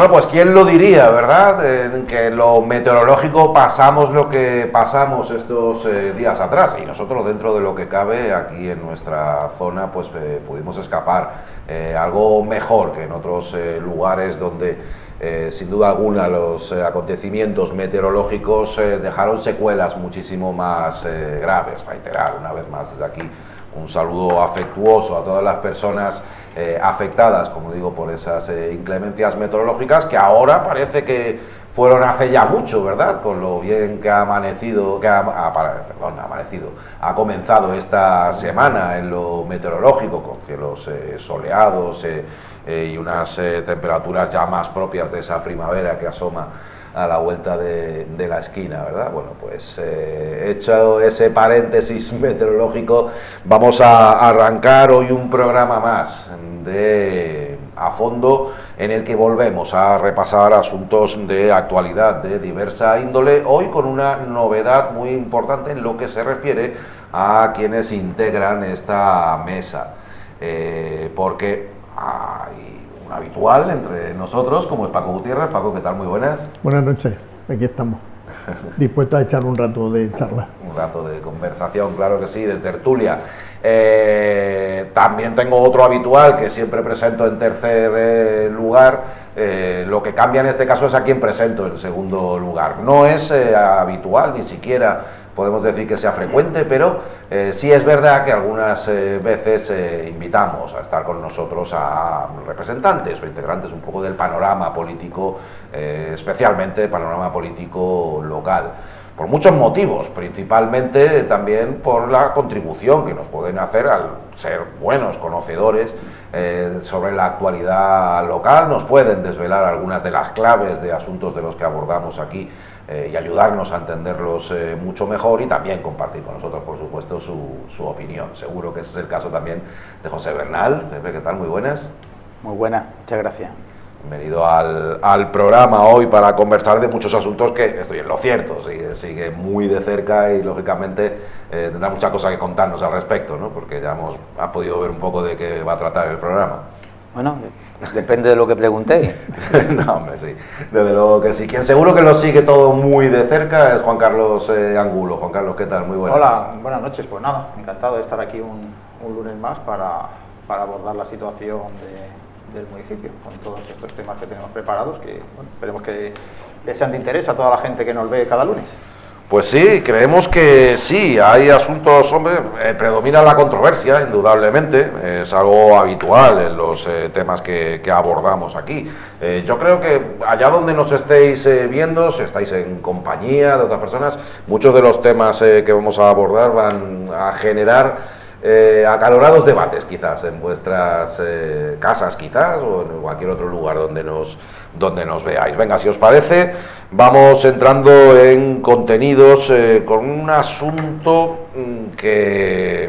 Bueno, pues quién lo diría, ¿verdad? Que en lo meteorológico pasamos lo que pasamos estos días atrás, y nosotros, dentro de lo que cabe aquí en nuestra zona, pues pudimos escapar algo mejor que en otros lugares donde sin duda alguna los acontecimientos meteorológicos dejaron secuelas muchísimo más graves. Reiterar una vez más desde aquí un saludo afectuoso a todas las personas afectadas, como digo, por esas inclemencias meteorológicas, que ahora parece que fueron hace ya mucho, ¿verdad? Con lo bien que ha amanecido, ha comenzado esta semana en lo meteorológico, con cielos soleados y unas temperaturas ya más propias de esa primavera que asoma a la vuelta de la esquina, ¿verdad? Bueno, pues hecho ese paréntesis meteorológico, vamos a arrancar hoy un programa más de A Fondo, en el que volvemos a repasar asuntos de actualidad de diversa índole, hoy con una novedad muy importante en lo que se refiere a quienes integran esta mesa, porque hay habitual entre nosotros, como es Paco Gutiérrez. Paco, ¿qué tal? Muy buenas. Buenas noches, aquí estamos, dispuestos a echar un rato de charla. Un rato de conversación, claro que sí, de tertulia. También tengo otro habitual que siempre presento en tercer lugar. Lo que cambia en este caso es a quien presento en segundo lugar. No es habitual, ni siquiera podemos decir que sea frecuente, pero sí es verdad que algunas veces invitamos a estar con nosotros a representantes o integrantes un poco del panorama político, especialmente el panorama político local. Por muchos motivos, principalmente también por la contribución que nos pueden hacer al ser buenos conocedores sobre la actualidad local. Nos pueden desvelar algunas de las claves de asuntos de los que abordamos aquí y ayudarnos a entenderlos mucho mejor, y también compartir con nosotros, por supuesto, su opinión. Seguro que ese es el caso también de José Bernal. Pepe, ¿qué tal? Muy buenas. Muy buenas, muchas gracias. Bienvenido al programa hoy para conversar de muchos asuntos que, estoy en lo cierto, sigue muy de cerca y lógicamente tendrá muchas cosas que contarnos al respecto, ¿no? Porque ya ha podido ver un poco de qué va a tratar el programa. Bueno, depende de lo que preguntéis. No, hombre, sí, desde luego que sí. Quien seguro que lo sigue todo muy de cerca es Juan Carlos Angulo. Juan Carlos, ¿qué tal? Muy buenas. Hola, buenas noches. Pues nada, encantado de estar aquí un lunes más para abordar la situación del municipio, con todos estos temas que tenemos preparados, que bueno, esperemos que sean de interés a toda la gente que nos ve cada lunes. Pues sí, creemos que sí, hay asuntos, hombre, predomina la controversia, indudablemente, es algo habitual en los temas que abordamos aquí. Yo creo que allá donde nos estéis viendo, si estáis en compañía de otras personas, muchos de los temas que vamos a abordar van a generar acalorados debates, quizás en vuestras casas, quizás, o en cualquier otro lugar donde nos veáis. Venga, si os parece, vamos entrando en contenidos con un asunto que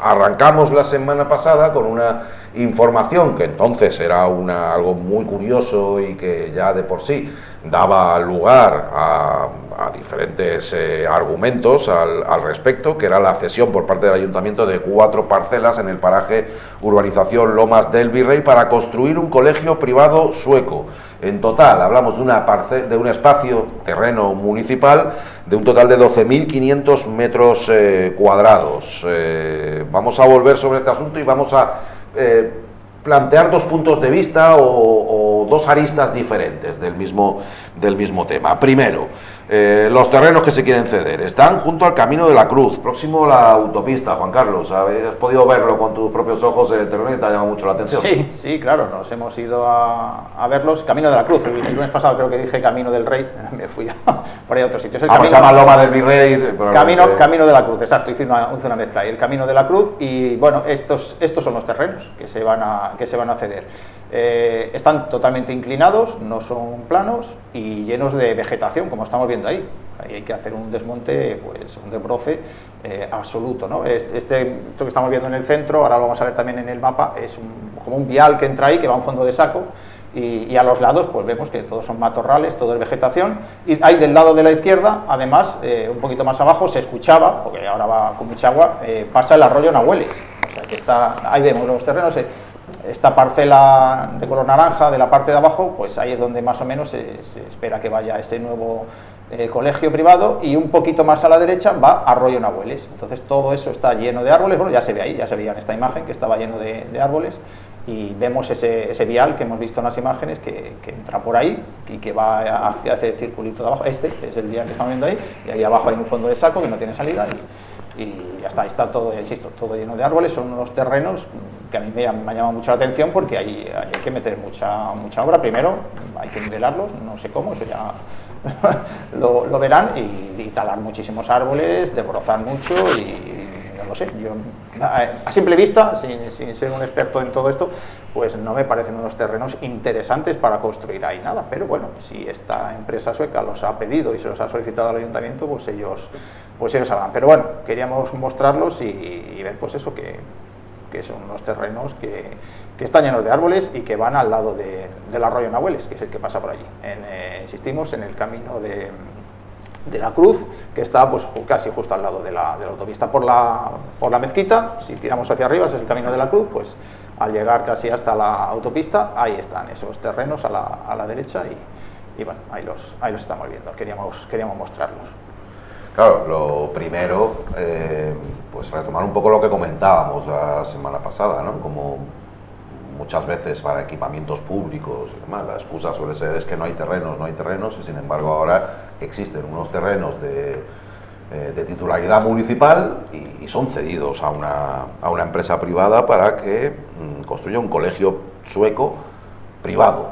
arrancamos la semana pasada con una información que entonces era algo muy curioso y que ya de por sí daba lugar a diferentes argumentos al respecto, que era la cesión por parte del Ayuntamiento de 4 parcelas en el paraje urbanización Lomas del Virrey para construir un colegio privado sueco. En total, hablamos de un espacio, terreno municipal, de un total de 12.500 metros cuadrados. Vamos a volver sobre este asunto y vamos a plantear dos puntos de vista o dos aristas diferentes del mismo tema. Primero, los terrenos que se quieren ceder están junto al Camino de la Cruz, próximo a la autopista. Juan Carlos, ¿has podido verlo con tus propios ojos el terreno y te ha llamado mucho la atención? Sí, claro, nos hemos ido a verlos. Camino de la Cruz, el lunes pasado creo que dije Camino del Rey, me fui por ahí a otros sitios. Se llama Loma del Virrey. Camino de la Cruz, exacto, hice una mezcla ahí, el Camino de la Cruz, y bueno, estos son los terrenos que se van a ceder. Están totalmente inclinados, no son planos y llenos de vegetación, como estamos viendo ahí. Ahí hay que hacer un desmonte, pues un desbroce absoluto, ¿no? Esto que estamos viendo en el centro, ahora lo vamos a ver también en el mapa, es como un vial que entra ahí, que va a un fondo de saco, y a los lados pues vemos que todos son matorrales, todo es vegetación, y ahí del lado de la izquierda, además, un poquito más abajo se escuchaba, porque ahora va con mucha agua, pasa el arroyo Nahueles, o sea que ahí vemos los terrenos. esta parcela de color naranja de la parte de abajo, pues ahí es donde más o menos se espera que vaya este nuevo colegio privado, y un poquito más a la derecha va Arroyo Nahueles. Entonces todo eso está lleno de árboles. Bueno, ya se ve ahí, ya se veía en esta imagen que estaba lleno de árboles, y vemos ese vial que hemos visto en las imágenes que entra por ahí y que va hacia ese circulito de abajo. Este es el vial que estamos viendo ahí, y ahí abajo hay un fondo de saco que no tiene salida, y ya está todo, insisto, todo lleno de árboles. Son unos terrenos que a mí me ha llamado mucho la atención, porque hay que meter mucha obra. Primero hay que nivelarlos, no sé cómo, eso ya lo verán, y talar muchísimos árboles, desbrozar mucho, y no lo sé, yo a simple vista, sin ser un experto en todo esto, pues no me parecen unos terrenos interesantes para construir ahí nada. Pero bueno, si esta empresa sueca los ha pedido y se los ha solicitado al ayuntamiento, pues ellos harán. Pero bueno, queríamos mostrarlos y ver pues eso, que son unos terrenos que están llenos de árboles y que van al lado del Arroyo Nahueles, que es el que pasa por allí. Insistimos, en el camino de la Cruz, que está pues casi justo al lado de la autopista por la mezquita. Si tiramos hacia arriba es el camino de la Cruz, pues al llegar casi hasta la autopista, ahí están esos terrenos a la derecha, y bueno, ahí los estamos viendo. Queríamos mostrarlos. Claro, lo primero, pues retomar un poco lo que comentábamos la semana pasada, ¿no? Como muchas veces para equipamientos públicos y demás, la excusa suele ser es que no hay terrenos, y sin embargo ahora existen unos terrenos de titularidad municipal y son cedidos a una empresa privada para que construya un colegio sueco privado.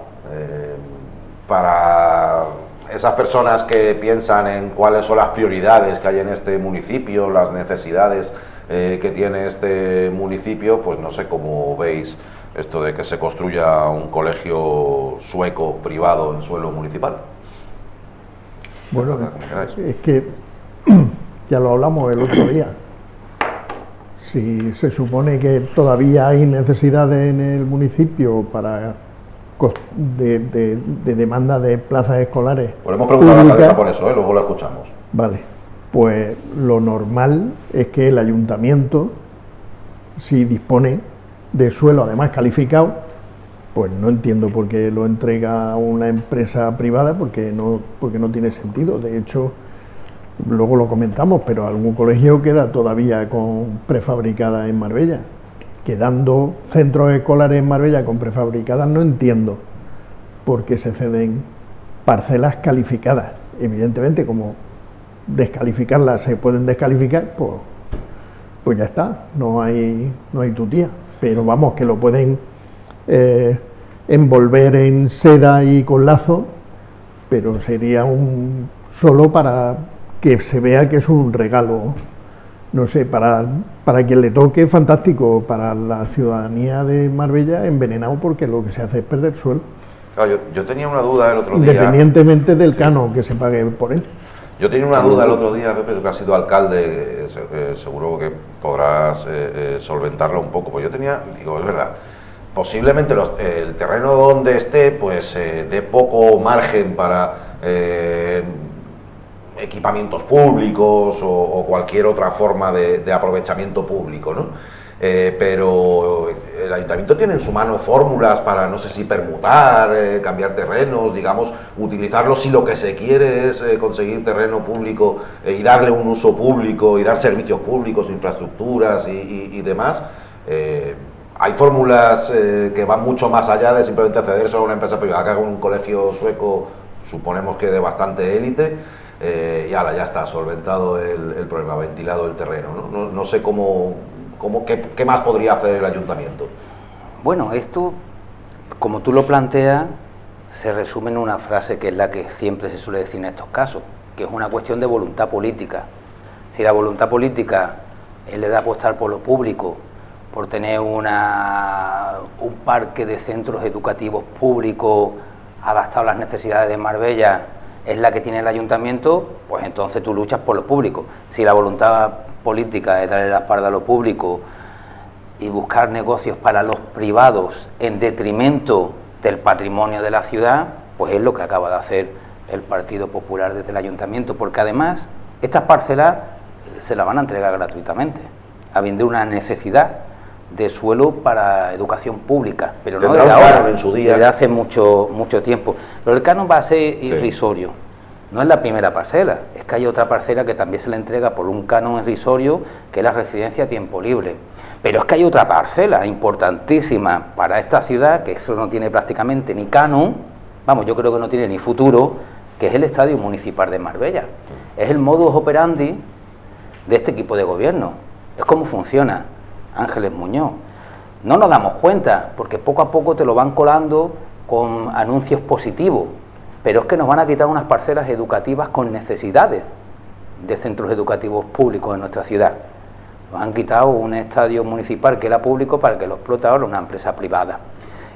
Para esas personas que piensan en cuáles son las prioridades que hay en este municipio, las necesidades que tiene este municipio, pues no sé cómo veis esto de que se construya un colegio sueco privado en suelo municipal. Bueno, es que ya lo hablamos el otro día. Si se supone que todavía hay necesidades en el municipio de demanda de plazas escolares. Pues hemos preguntado a la cabeza por eso, luego lo escuchamos. Vale, pues lo normal es que el ayuntamiento, si dispone de suelo además calificado, pues no entiendo por qué lo entrega a una empresa privada, porque no tiene sentido. De hecho, luego lo comentamos, pero algún colegio queda todavía con prefabricadas en Marbella. Quedando centros escolares en Marbella con prefabricadas, no entiendo por qué se ceden parcelas calificadas. Evidentemente, como descalificarlas se pueden descalificar, pues ya está, no hay tutía. Pero vamos, que lo pueden envolver en seda y con lazo, pero sería solo para que se vea que es un regalo. No sé, para quien le toque, fantástico. Para la ciudadanía de Marbella, envenenado, porque lo que se hace es perder suelo. Claro, yo tenía una duda el otro día. Independientemente del canon que se pague por él. Yo tenía una duda el otro día, Pepe, tú que has sido alcalde, seguro que podrás solventarlo un poco. Pues yo digo, es verdad, posiblemente el terreno donde esté, pues dé poco margen para equipamientos públicos o cualquier otra forma de aprovechamiento público, ¿no? Pero el ayuntamiento tiene en su mano fórmulas para, no sé si permutar, cambiar terrenos, digamos, utilizarlos si lo que se quiere es conseguir terreno público y darle un uso público y dar servicios públicos, infraestructuras y demás. Hay fórmulas que van mucho más allá de simplemente ceder solo a una empresa privada que haga un colegio sueco, suponemos que de bastante élite, y ahora ya está solventado el problema, ventilado el terreno, ¿no? No sé ¿qué más podría hacer el ayuntamiento? Bueno, esto, como tú lo planteas, se resume en una frase que es la que siempre se suele decir en estos casos, que es una cuestión de voluntad política. Si la voluntad política es le da apostar por lo público, por tener un parque de centros educativos públicos adaptado a las necesidades de Marbella, es la que tiene el ayuntamiento, pues entonces tú luchas por lo público. Si la voluntad política es darle la espalda a lo público y buscar negocios para los privados en detrimento del patrimonio de la ciudad, pues es lo que acaba de hacer el Partido Popular desde el ayuntamiento, porque además estas parcelas se las van a entregar gratuitamente, habiendo una necesidad, de suelo para educación pública, pero no Tendrá desde un ahora, canon en su día. desde hace mucho tiempo. Pero el canon va a ser irrisorio. No es la primera parcela, es que hay otra parcela que también se le entrega por un canon irrisorio, que es la residencia a tiempo libre. Pero es que hay otra parcela importantísima para esta ciudad, que eso no tiene prácticamente ni canon, vamos, yo creo que no tiene ni futuro, que es el Estadio Municipal de Marbella. Es el modus operandi de este equipo de gobierno. Es cómo funciona Ángeles Muñoz. No nos damos cuenta, porque poco a poco te lo van colando con anuncios positivos, pero es que nos van a quitar unas parcelas educativas con necesidades de centros educativos públicos en nuestra ciudad. Nos han quitado un estadio municipal que era público para que lo explota ahora una empresa privada.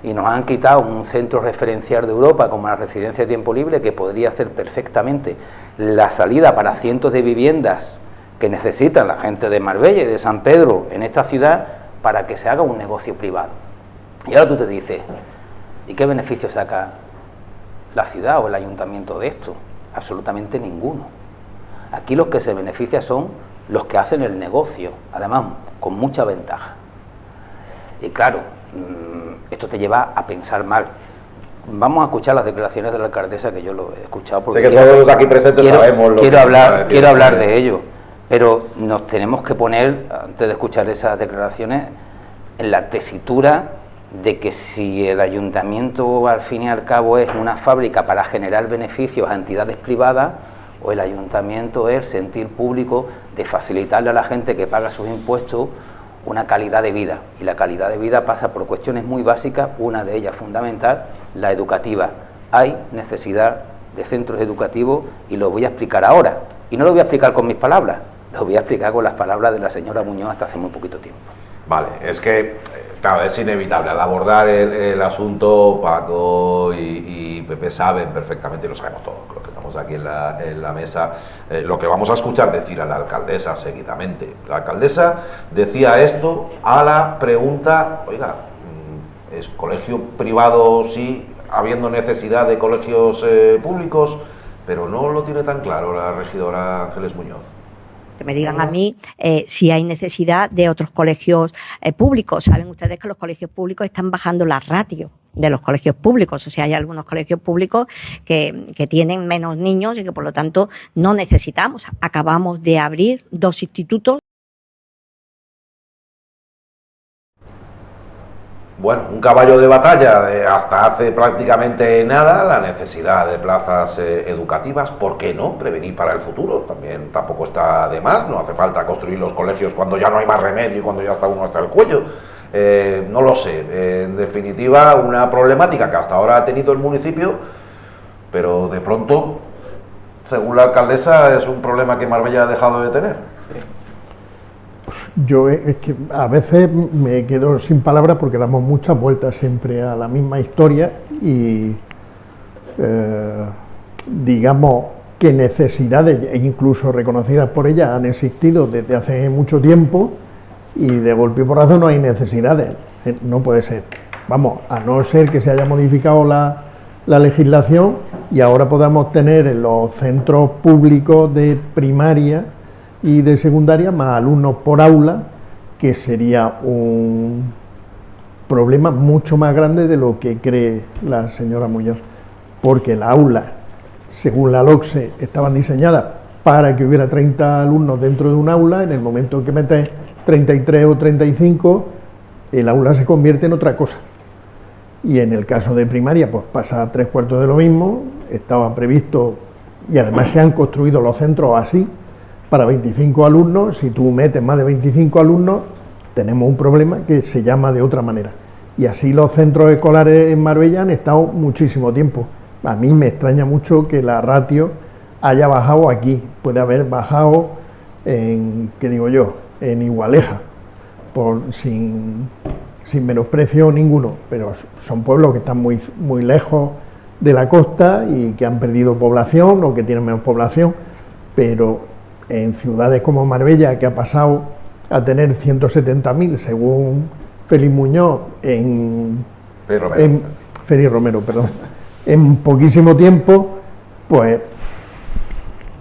Y nos han quitado un centro referencial de Europa como la residencia de tiempo libre, que podría ser perfectamente la salida para cientos de viviendas que necesitan la gente de Marbella y de San Pedro en esta ciudad para que se haga un negocio privado. Y ahora tú te dices, ¿y qué beneficio saca la ciudad o el ayuntamiento de esto? Absolutamente ninguno. Aquí los que se benefician son los que hacen el negocio, además con mucha ventaja. Y claro, esto te lleva a pensar mal. Vamos a escuchar las declaraciones de la alcaldesa, que yo lo he escuchado porque sé que todos los aquí presentes sabemos lo quiero que hablar de ello, pero nos tenemos que poner, antes de escuchar esas declaraciones, en la tesitura de que si el ayuntamiento al fin y al cabo es una fábrica para generar beneficios a entidades privadas, o el ayuntamiento es sentir público de facilitarle a la gente que paga sus impuestos una calidad de vida, y la calidad de vida pasa por cuestiones muy básicas, una de ellas fundamental, la educativa. Hay necesidad de centros educativos y lo voy a explicar ahora, y no lo voy a explicar con mis palabras, lo voy a explicar con las palabras de la señora Muñoz hasta hace muy poquito tiempo. Vale, es que, claro, es inevitable. Al abordar el asunto, Paco y Pepe saben perfectamente, y lo sabemos todos, lo que estamos aquí en la mesa, lo que vamos a escuchar decir a la alcaldesa seguidamente. La alcaldesa decía esto a la pregunta, oiga, ¿es colegio privado sí, habiendo necesidad de colegios públicos? Pero no lo tiene tan claro la regidora Ángeles Muñoz. Que me digan a mí si hay necesidad de otros colegios públicos. Saben ustedes que los colegios públicos están bajando la ratio de los colegios públicos, o sea, hay algunos colegios públicos que tienen menos niños y que por lo tanto no necesitamos. Acabamos de abrir 2 institutos. Bueno, un caballo de batalla de hasta hace prácticamente nada, la necesidad de plazas educativas. ¿Por qué no? Prevenir para el futuro también tampoco está de más. No hace falta construir los colegios cuando ya no hay más remedio y cuando ya está uno hasta el cuello. No lo sé. En definitiva, una problemática que hasta ahora ha tenido el municipio, pero de pronto, según la alcaldesa, es un problema que Marbella ha dejado de tener. Yo es que a veces me quedo sin palabras porque damos muchas vueltas siempre a la misma historia y digamos que necesidades, incluso reconocidas por ella, han existido desde hace mucho tiempo y de golpe y porrazo no hay necesidades. No puede ser. Vamos, a no ser que se haya modificado la legislación y ahora podamos tener en los centros públicos de primaria y de secundaria más alumnos por aula, que sería un problema mucho más grande de lo que cree la señora Muñoz, porque las aulas, según la LOCSE, estaban diseñadas para que hubiera 30 alumnos dentro de un aula. En el momento en que metes 33 o 35, el aula se convierte en otra cosa. Y en el caso de primaria, pues pasa 3/4 de lo mismo. Estaba previsto, y además se han construido los centros así, para 25 alumnos. Si tú metes más de 25 alumnos, tenemos un problema que se llama de otra manera. Y así los centros escolares en Marbella han estado muchísimo tiempo. A mí me extraña mucho que la ratio haya bajado aquí. Puede haber bajado en, ¿qué digo yo?, en Igualeja, sin menosprecio ninguno, pero son pueblos que están muy lejos de la costa y que han perdido población o que tienen menos población, pero en ciudades como Marbella, que ha pasado a tener 170.000, según Félix Muñoz, Félix Romero, en poquísimo tiempo, pues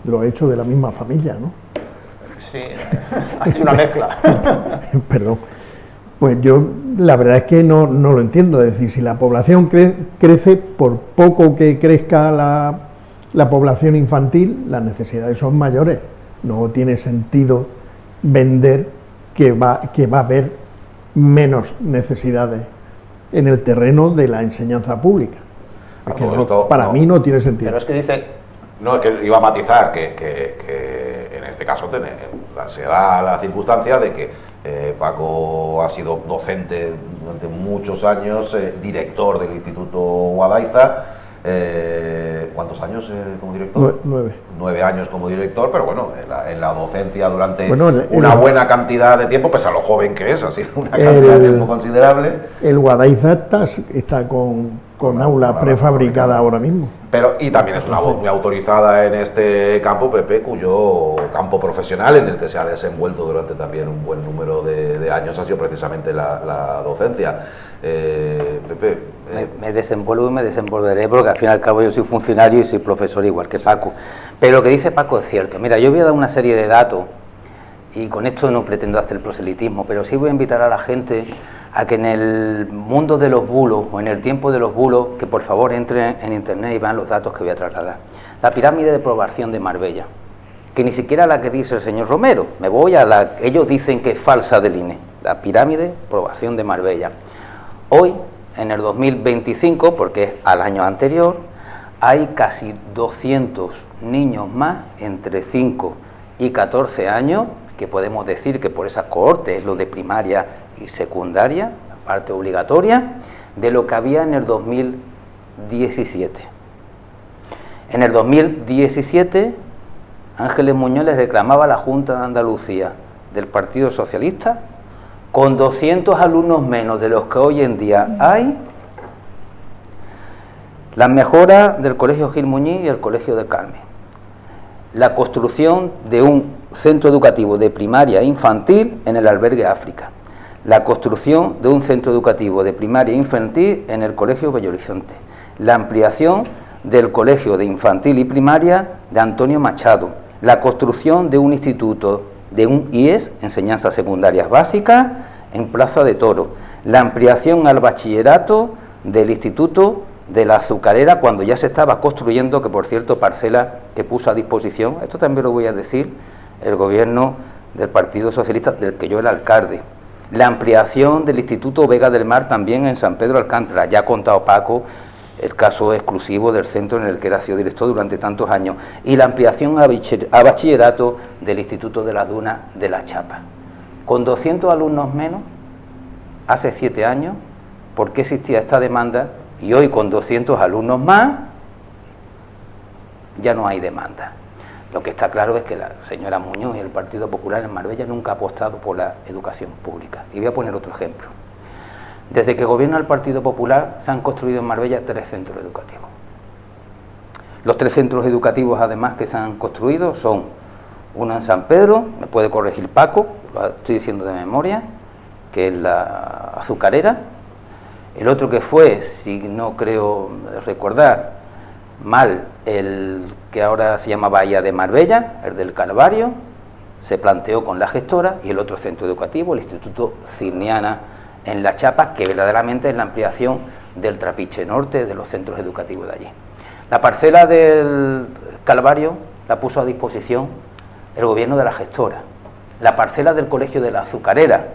lo he hecho de la misma familia, ¿no? Sí, ha sido una mezcla. Perdón. Pues yo la verdad es que no lo entiendo. Es decir, si la población crece, por poco que crezca la población infantil, las necesidades son mayores. No tiene sentido vender que va a haber menos necesidades en el terreno de la enseñanza pública. Es que para mí no tiene sentido. Pero es que dice... No, es que iba a matizar que en este caso se da la circunstancia de que Paco ha sido docente durante muchos años, director del Instituto Guadaiza. ¿Cuántos años como director? 9. 9 años como director, pero bueno, en la docencia durante una buena cantidad de tiempo, pese a lo joven que es, ha sido una cantidad de tiempo considerable. El Guadaiza está con aula prefabricada ahora mismo. Y también es una voz muy autorizada en este campo, Pepe, cuyo campo profesional en el que se ha desenvuelto durante también un buen número de años ha sido precisamente la docencia. Pepe. Me desenvuelvo y me desenvolveré, porque al fin y al cabo yo soy funcionario y soy profesor igual que Paco. Pero lo que dice Paco es cierto. Mira, yo voy a dar una serie de datos, y con esto no pretendo hacer proselitismo, pero sí voy a invitar a la gente a que en el mundo de los bulos, o en el tiempo de los bulos, que por favor entren en internet y vean los datos que voy a trasladar. La pirámide de población de Marbella, que ni siquiera la que dice el señor Romero, me voy a la que ellos dicen que es falsa del INE, la pirámide de población de Marbella. Hoy, en el 2025, porque es al año anterior, hay casi 200 niños más entre 5 y 14 años, que podemos decir que por esas cohortes, lo de primaria y secundaria, la parte obligatoria, de lo que había en el 2017. En el 2017, Ángeles Muñoz le reclamaba a la Junta de Andalucía del Partido Socialista, con 200 alumnos menos de los que hoy en día hay, las mejoras del Colegio Gil Muñiz y el Colegio del Carmen, la construcción de un centro educativo de primaria e infantil en el albergue África, la construcción de un centro educativo de primaria e infantil en el Colegio Bello Horizonte, la ampliación del Colegio de Infantil y Primaria de Antonio Machado, la construcción de un instituto, de un IES, Enseñanzas Secundarias Básicas, en Plaza de Toro, la ampliación al bachillerato del Instituto de la Azucarera, cuando ya se estaba construyendo, que por cierto, parcela que puso a disposición, esto también lo voy a decir, el gobierno del Partido Socialista, del que yo era alcalde. La ampliación del Instituto Vega del Mar también en San Pedro Alcántara, ya ha contado Paco el caso exclusivo del centro en el que era sido director durante tantos años, y la ampliación a bachillerato del Instituto de las Dunas de La Chapa. Con 200 alumnos menos, hace 7 años, ¿por qué existía esta demanda? Y hoy con 200 alumnos más, ya no hay demanda. Lo que está claro es que la señora Muñoz y el Partido Popular en Marbella nunca ha apostado por la educación pública. Y voy a poner otro ejemplo. Desde que gobierna el Partido Popular se han construido en Marbella 3 centros educativos. Los 3 centros educativos además que se han construido son uno en San Pedro, me puede corregir Paco, lo estoy diciendo de memoria, que es la Azucarera. El otro que fue, si no creo recordar mal, el que ahora se llama Bahía de Marbella, el del Calvario, se planteó con la gestora, y el otro centro educativo, el Instituto Cirniana en La Chapa, que verdaderamente es la ampliación del Trapiche Norte, de los centros educativos de allí. La parcela del Calvario la puso a disposición el gobierno de la gestora. La parcela del Colegio de la Azucarera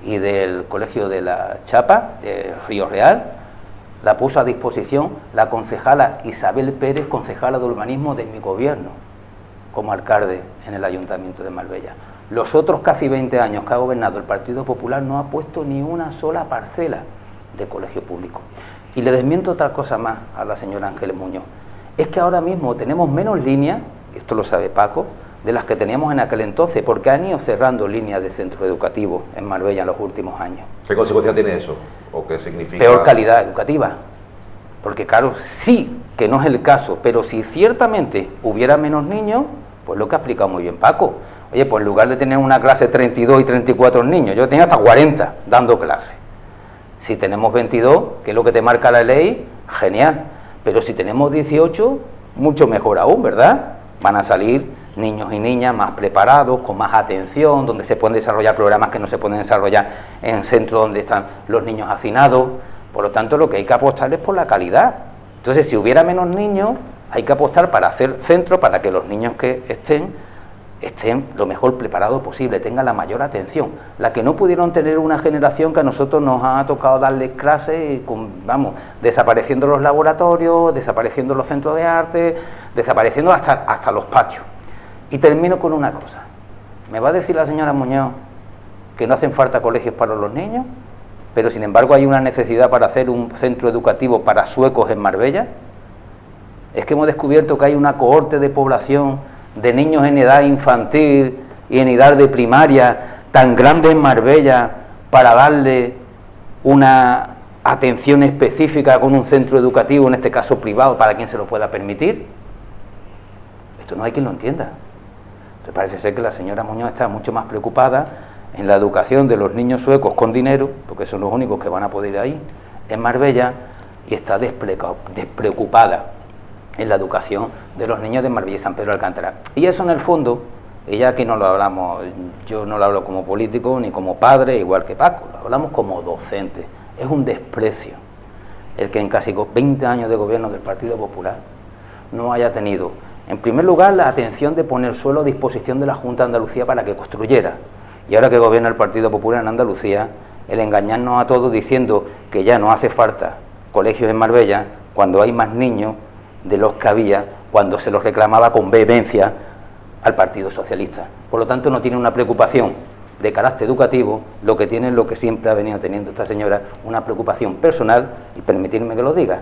y del Colegio de La Chapa, de Río Real, la puso a disposición la concejala Isabel Pérez, concejala de urbanismo de mi gobierno, como alcalde en el Ayuntamiento de Marbella. Los otros casi 20 años que ha gobernado el Partido Popular no ha puesto ni una sola parcela de colegio público. Y le desmiento otra cosa más a la señora Ángeles Muñoz. Es que ahora mismo tenemos menos líneas, esto lo sabe Paco, de las que teníamos en aquel entonces, porque han ido cerrando líneas de centro educativo en Marbella en los últimos años. ¿Qué consecuencia tiene eso? ¿O qué significa? Peor calidad educativa. Porque claro, sí que no es el caso, pero si ciertamente hubiera menos niños, pues lo que ha explicado muy bien Paco. Oye, pues en lugar de tener una clase de 32 y 34 niños, yo tenía hasta 40 dando clase. Si tenemos 22, que es lo que te marca la ley, genial. Pero si tenemos 18, mucho mejor aún, ¿verdad? Van a salir niños y niñas más preparados, con más atención, donde se pueden desarrollar programas que no se pueden desarrollar en centros donde están los niños hacinados. Por lo tanto, lo que hay que apostar es por la calidad. Entonces, si hubiera menos niños, hay que apostar para hacer centros para que los niños que estén lo mejor preparados posible, tengan la mayor atención. La que no pudieron tener una generación que a nosotros nos ha tocado darles clases, desapareciendo los laboratorios, desapareciendo los centros de arte, desapareciendo hasta los patios. Y termino con una cosa. ¿Me va a decir la señora Muñoz que no hacen falta colegios para los niños, pero sin embargo hay una necesidad para hacer un centro educativo para suecos en Marbella? Es que hemos descubierto que hay una cohorte de población de niños en edad infantil y en edad de primaria tan grande en Marbella para darle una atención específica con un centro educativo, en este caso privado, para quien se lo pueda permitir. Esto no hay quien lo entienda. Entonces parece ser que la señora Muñoz está mucho más preocupada en la educación de los niños suecos con dinero, porque son los únicos que van a poder ir ahí, en Marbella, y está despreocupada en la educación de los niños de Marbella y San Pedro de Alcántara. Y eso, en el fondo, y ya aquí no lo hablamos, yo no lo hablo como político ni como padre, igual que Paco, lo hablamos como docente. Es un desprecio el que en casi 20 años de gobierno del Partido Popular no haya tenido, en primer lugar, la atención de poner suelo a disposición de la Junta de Andalucía para que construyera. Y ahora que gobierna el Partido Popular en Andalucía, el engañarnos a todos diciendo que ya no hace falta colegios en Marbella, cuando hay más niños de los que había cuando se los reclamaba con vehemencia al Partido Socialista. Por lo tanto, no tiene una preocupación de carácter educativo, lo que tiene es lo que siempre ha venido teniendo esta señora, una preocupación personal, y permitirme que lo diga,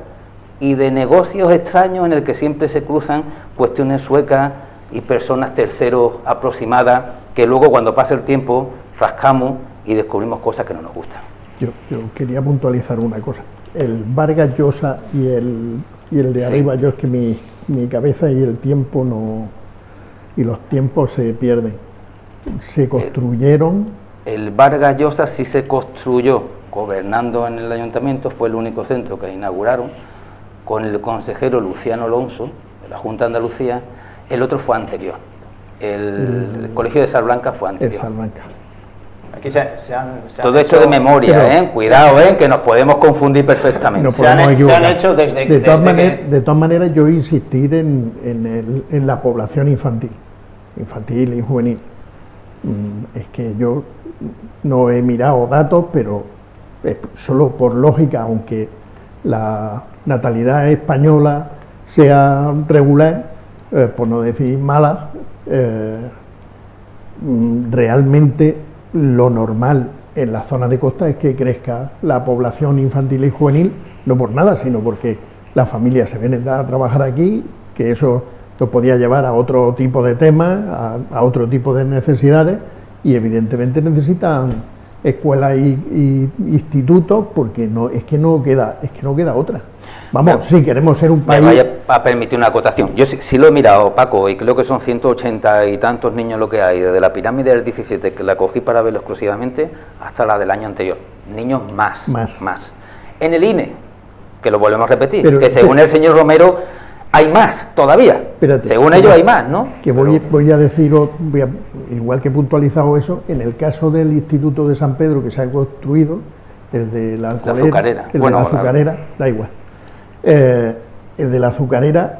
y de negocios extraños en el que siempre se cruzan cuestiones suecas y personas terceros aproximadas, que luego, cuando pasa el tiempo, rascamos y descubrimos cosas que no nos gustan. Yo quería puntualizar una cosa. El Vargas Llosa y el de arriba, yo es que mi cabeza y el tiempo no, y los tiempos se pierden. Se construyeron. El Vargas Llosa sí se construyó gobernando en el ayuntamiento, fue el único centro que inauguraron con el consejero Luciano Alonso de la Junta de Andalucía. El otro fue anterior. El Colegio de Salblanca fue anterior. El Salblanca. Aquí todo esto de memoria, cuidado, que nos podemos confundir perfectamente. Se han hecho desde de todas maneras, yo insistir en la población infantil y juvenil. Es que yo no he mirado datos, pero solo por lógica, aunque la natalidad española sea regular, por no decir mala, realmente lo normal en las zonas de costa es que crezca la población infantil y juvenil, no por nada, sino porque las familias se vienen a trabajar aquí, que eso lo podía llevar a otro tipo de temas, a otro tipo de necesidades, y evidentemente necesitan escuelas y institutos, porque es que no queda otra. Vamos, si queremos ser un país... Me vaya a permitir una acotación. Yo sí lo he mirado, Paco, y creo que son 180 y tantos niños lo que hay, desde la pirámide del 17, que la cogí para verlo exclusivamente, hasta la del año anterior. Niños más. En el INE, que lo volvemos a repetir, pero, que según el señor Romero hay más todavía. Espérate, según ellos hay más, ¿no? Que voy a decir, igual que he puntualizado eso, en el caso del Instituto de San Pedro que se ha construido, el de la Azucarera, de la Azucarera, da igual. El de la Azucarera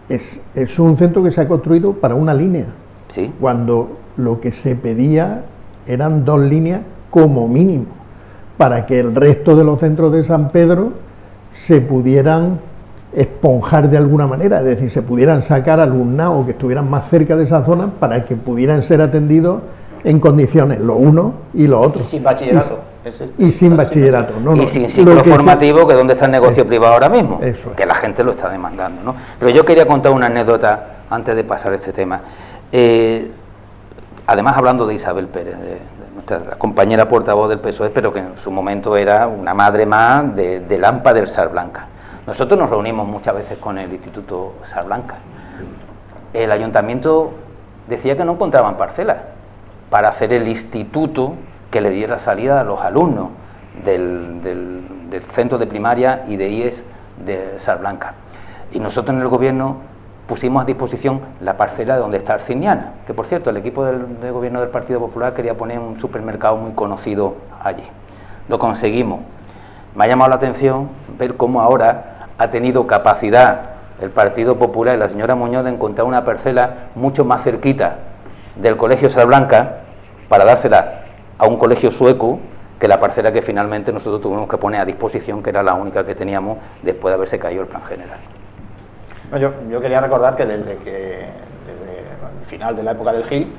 es un centro que se ha construido para una línea, ¿sí? Cuando lo que se pedía eran 2 líneas como mínimo, para que el resto de los centros de San Pedro se pudieran esponjar de alguna manera, es decir, se pudieran sacar alumnado que estuvieran más cerca de esa zona para que pudieran ser atendidos en condiciones, lo uno y lo otro. Y sin bachillerato. Y sin bachillerato. Y sin ciclo formativo, que es donde está el negocio privado ahora mismo, que la gente lo está demandando, ¿no? Pero yo quería contar una anécdota antes de pasar este tema. Además, hablando de Isabel Pérez, de nuestra compañera portavoz del PSOE, pero que en su momento era una madre más de Lampa del Salblanca. Nosotros nos reunimos muchas veces con el Instituto Salblanca. El ayuntamiento decía que no encontraban parcelas para hacer el instituto que le diera salida a los alumnos del centro de primaria y de IES de Salblanca. Y nosotros en el gobierno pusimos a disposición la parcela donde está Arciniana, que por cierto el equipo de gobierno del Partido Popular quería poner un supermercado muy conocido allí. Lo conseguimos. Me ha llamado la atención ver cómo ahora ha tenido capacidad el Partido Popular y la señora Muñoz de encontrar una parcela mucho más cerquita del Colegio Salblanca para dársela a un colegio sueco que la parcela que finalmente nosotros tuvimos que poner a disposición, que era la única que teníamos después de haberse caído el plan general. Yo quería recordar que desde el final de la época del Gil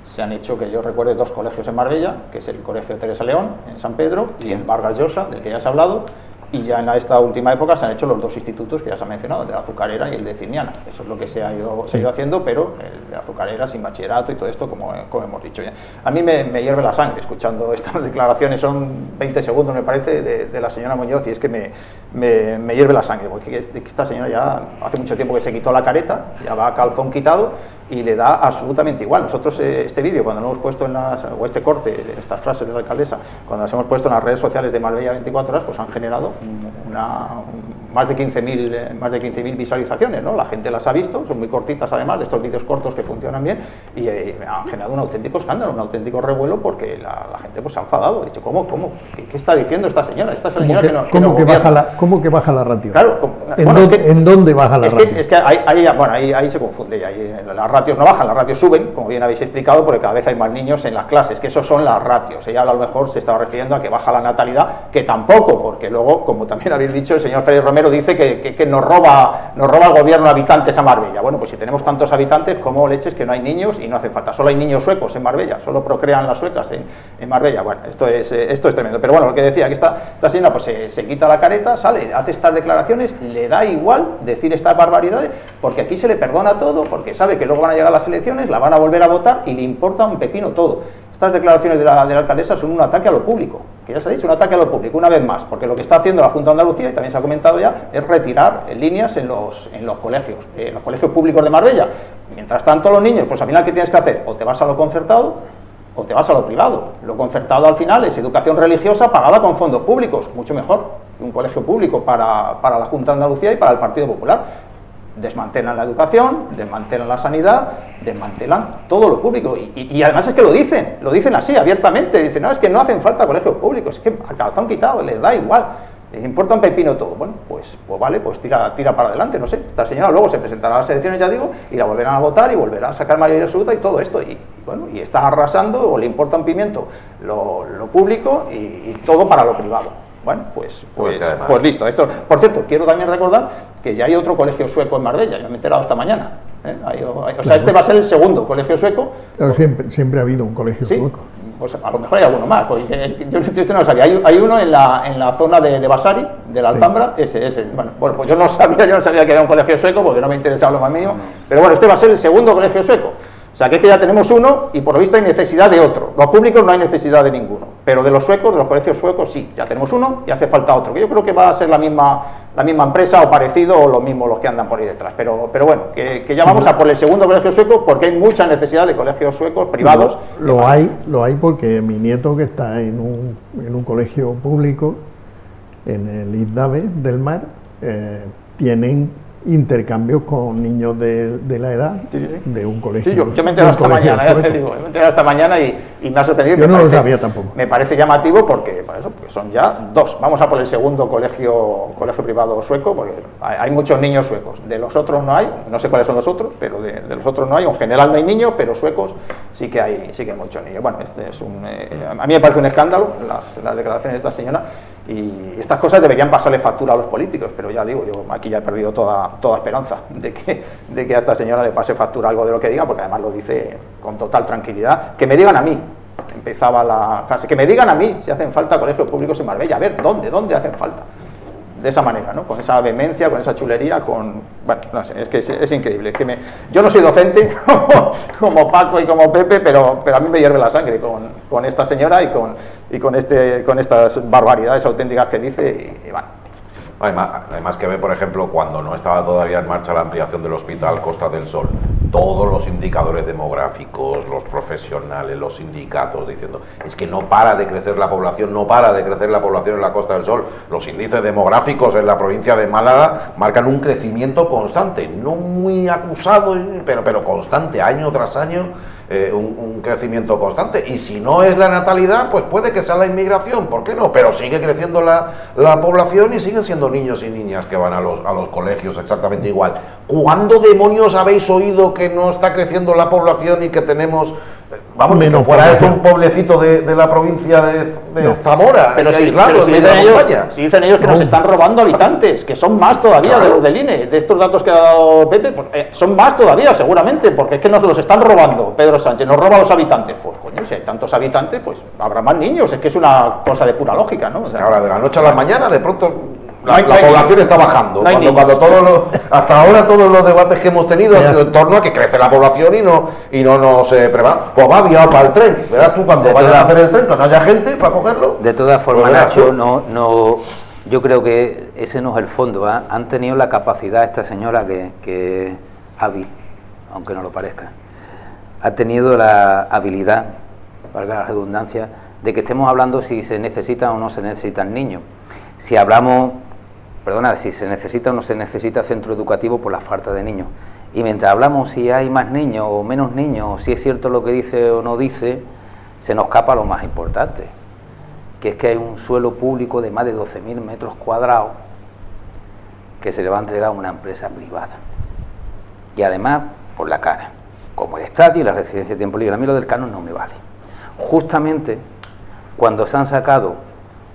se han hecho, que yo recuerde, 2 colegios en Marbella, que es el Colegio Teresa León en San Pedro y el Vargas Llosa, del que ya se ha hablado, y ya en esta última época se han hecho los 2 institutos que ya se han mencionado, el de la Azucarera y el de Cirniana. Eso es lo que se ha ido haciendo, pero el de Azucarera sin bachillerato y todo esto, como hemos dicho ya. A mí me hierve la sangre escuchando estas declaraciones, son 20 segundos me parece, de la señora Muñoz, y es que me hierve la sangre, porque esta señora ya hace mucho tiempo que se quitó la careta, ya va a calzón quitado, y le da absolutamente igual. Nosotros este vídeo, cuando lo hemos puesto o este corte, estas frases de la alcaldesa, cuando las hemos puesto en las redes sociales de Marbella 24 horas, pues han generado más de 15.000 visualizaciones, ¿no? La gente las ha visto, son muy cortitas además, de estos vídeos cortos que funcionan bien, y han generado un auténtico escándalo, un auténtico revuelo, porque la gente pues se ha enfadado, ha dicho, ¿cómo? ¿Qué está diciendo esta señora? Esta señora ¿Cómo que baja la ratio? Claro, ¿En dónde baja la ratio? Es que ahí se confunde, las ratios no bajan, las ratios suben, como bien habéis explicado, porque cada vez hay más niños en las clases, que esos son las ratios. Ella a lo mejor se estaba refiriendo a que baja la natalidad, que tampoco, porque luego, como también habéis dicho, el señor Félix Romero dice que nos roba el gobierno habitantes a Marbella. Bueno, pues si tenemos tantos habitantes, ¿cómo leches que no hay niños y no hace falta? Solo hay niños suecos en Marbella, solo procrean las suecas en Marbella. Bueno, esto es tremendo. Pero bueno, lo que decía, que esta señora pues se quita la careta, sale, hace estas declaraciones, le da igual decir estas barbaridades, porque aquí se le perdona todo, porque sabe que luego van a llegar las elecciones, la van a volver a votar y le importa un pepino todo. Estas declaraciones de la alcaldesa son un ataque a lo público, que ya se ha dicho, un ataque a lo público, una vez más, porque lo que está haciendo la Junta de Andalucía, y también se ha comentado ya, es retirar líneas en los colegios públicos de Marbella. Mientras tanto, los niños, pues al final, ¿qué tienes que hacer? O te vas a lo concertado o te vas a lo privado. Lo concertado al final es educación religiosa pagada con fondos públicos, mucho mejor que un colegio público para la Junta de Andalucía y para el Partido Popular. Desmantelan la educación, desmantelan la sanidad, desmantelan todo lo público y además es que lo dicen así abiertamente, dicen, no, es que no hacen falta colegios públicos, es que a calzón quitado, les da igual, les importa un pepino todo. Bueno, pues vale, pues tira para adelante, no sé, esta señora luego se presentará a las elecciones, ya digo, y la volverán a votar y volverá a sacar mayoría absoluta y todo esto, y bueno, y está arrasando, o le importa un pimiento lo público y todo para lo privado. Bueno, pues listo. Esto, por cierto, quiero también recordar que ya hay otro colegio sueco en Marbella, yo me he enterado esta mañana. O sea, este va a ser el segundo colegio sueco. Pero siempre ha habido un colegio sueco. Pues a lo mejor hay alguno más, porque yo no lo sabía. Hay uno en la zona de Basari, de la Alhambra, ese. Bueno, pues yo no sabía que era un colegio sueco, porque no me interesaba lo más mínimo. Pero bueno, este va a ser el segundo colegio sueco. O sea, que es que ya tenemos uno y por lo visto hay necesidad de otro. Los públicos no hay necesidad de ninguno, pero de los suecos, de los colegios suecos, sí, ya tenemos uno y hace falta otro, que yo creo que va a ser la misma empresa o parecido, o lo mismo los que andan por ahí detrás. Pero bueno, que ya vamos a por el segundo colegio sueco, porque hay mucha necesidad de colegios suecos privados. Lo hay porque mi nieto, que está en un colegio público, en el ISDABE del Mar, tienen intercambios con niños de la edad de un colegio. Sí, yo me he enterado esta mañana, ya te digo, me he enterado esta mañana y me ha sorprendido. Yo no lo sabía tampoco. Me parece llamativo porque son ya 2. Vamos a por el segundo colegio privado sueco, porque hay muchos niños suecos. De los otros no hay, no sé cuáles son los otros, pero de los otros no hay. En general no hay niños, pero suecos sí que hay muchos niños. Bueno, a mí me parece un escándalo las declaraciones de esta señora, y estas cosas deberían pasarle factura a los políticos, pero ya digo, yo aquí ya he perdido toda esperanza de que a esta señora le pase factura algo de lo que diga, porque además lo dice con total tranquilidad. Que me digan a mí, empezaba la frase, que me digan a mí si hacen falta colegios públicos en Marbella, a ver, ¿dónde hacen falta? De esa manera, ¿no? Con esa vehemencia, con esa chulería, bueno, no sé, es que es increíble. Yo no soy docente como Paco y como Pepe, pero a mí me hierve la sangre con esta señora y con estas barbaridades auténticas que dice, y bueno. Además que ve, por ejemplo, cuando no estaba todavía en marcha la ampliación del Hospital Costa del Sol, todos los indicadores demográficos, los profesionales, los sindicatos, diciendo, es que no para de crecer la población, no para de crecer la población en la Costa del Sol. Los índices demográficos en la provincia de Málaga marcan un crecimiento constante, no muy acusado, pero constante, año tras año, un crecimiento constante. Y si no es la natalidad, pues puede que sea la inmigración, ¿por qué no? Pero sigue creciendo la población y siguen siendo niños y niñas que van a los colegios exactamente igual. ¿Cuándo demonios habéis oído que no está creciendo la población y que tenemos... Vamos, menos fuera es un pueblecito de la provincia de Zamora, pero si dicen ellos que nos están robando habitantes, que son más todavía de los del INE, de estos datos que ha dado Pepe, pues, son más todavía seguramente, porque es que nos los están robando. Pedro Sánchez nos roba a los habitantes, pues coño, si hay tantos habitantes, pues habrá más niños, es que es una cosa de pura lógica, ¿no? O sea, ahora, de la noche a la mañana, de pronto... La población está bajando, hasta ahora todos los debates que hemos tenido han sido en torno a que crece la población y no nos prepara. Pues va viado para el tren, verás tú cuando vayas a hacer el tren, que no haya gente para cogerlo. De todas formas, Nacho, yo creo que ese no es el fondo, ¿eh? Han tenido la capacidad, esta señora que hábil, aunque no lo parezca, ha tenido la habilidad, valga la redundancia, de que estemos hablando si se necesitan o no se necesitan niños. Si hablamos, si se necesita o no se necesita centro educativo por la falta de niños. Y mientras hablamos si hay más niños o menos niños, si es cierto lo que dice o no dice, se nos escapa lo más importante, que es que hay un suelo público de más de 12.000 metros cuadrados que se le va a entregar a una empresa privada. Y además, por la cara, como el estadio y la residencia de tiempo libre. A mí lo del canon no me vale. Justamente cuando se han sacado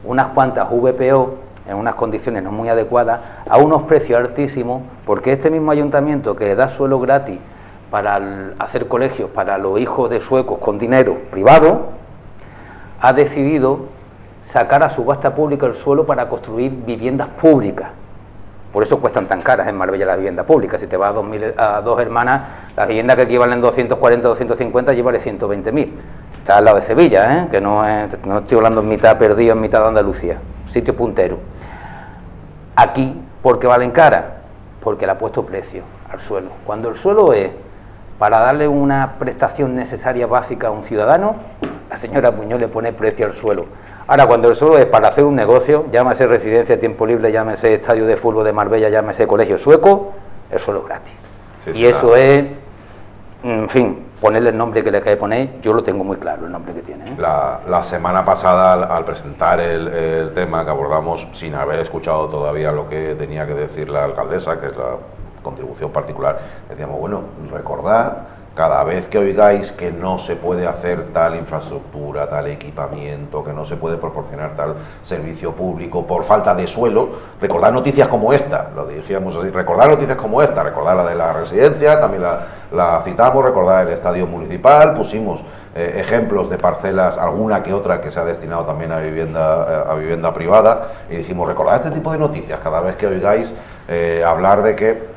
unas cuantas VPO en unas condiciones no muy adecuadas, a unos precios altísimos, porque este mismo ayuntamiento que le da suelo gratis para hacer colegios para los hijos de suecos con dinero privado, ha decidido sacar a subasta pública el suelo para construir viviendas públicas. Por eso cuestan tan caras en Marbella la vivienda pública. Si te vas a Dos Hermanas, la vivienda que equivalen 240, 250, llevale 120.000. Está al lado de Sevilla, que no estoy hablando en mitad perdido, en mitad de Andalucía, sitio puntero. Aquí, ¿por qué valen caras? Porque le ha puesto precio al suelo. Cuando el suelo es para darle una prestación necesaria básica a un ciudadano, la señora Muñoz le pone precio al suelo. Ahora, cuando el suelo es para hacer un negocio, llámese residencia, tiempo libre, llámese estadio de fútbol de Marbella, llámese colegio sueco, el suelo es gratis. Sí, y eso es, en fin, ponerle el nombre que le cae poner, yo lo tengo muy claro, el nombre que tiene. La semana pasada, al presentar el tema que abordamos, sin haber escuchado todavía lo que tenía que decir la alcaldesa, que es la contribución particular, decíamos, bueno, recordad, cada vez que oigáis que no se puede hacer tal infraestructura, tal equipamiento, que no se puede proporcionar tal servicio público por falta de suelo, recordad noticias como esta, lo dijimos así, recordad noticias como esta, recordad la de la residencia, también la citamos, recordad el estadio municipal, pusimos ejemplos de parcelas, alguna que otra que se ha destinado también a vivienda privada, y dijimos, recordad este tipo de noticias cada vez que oigáis hablar de que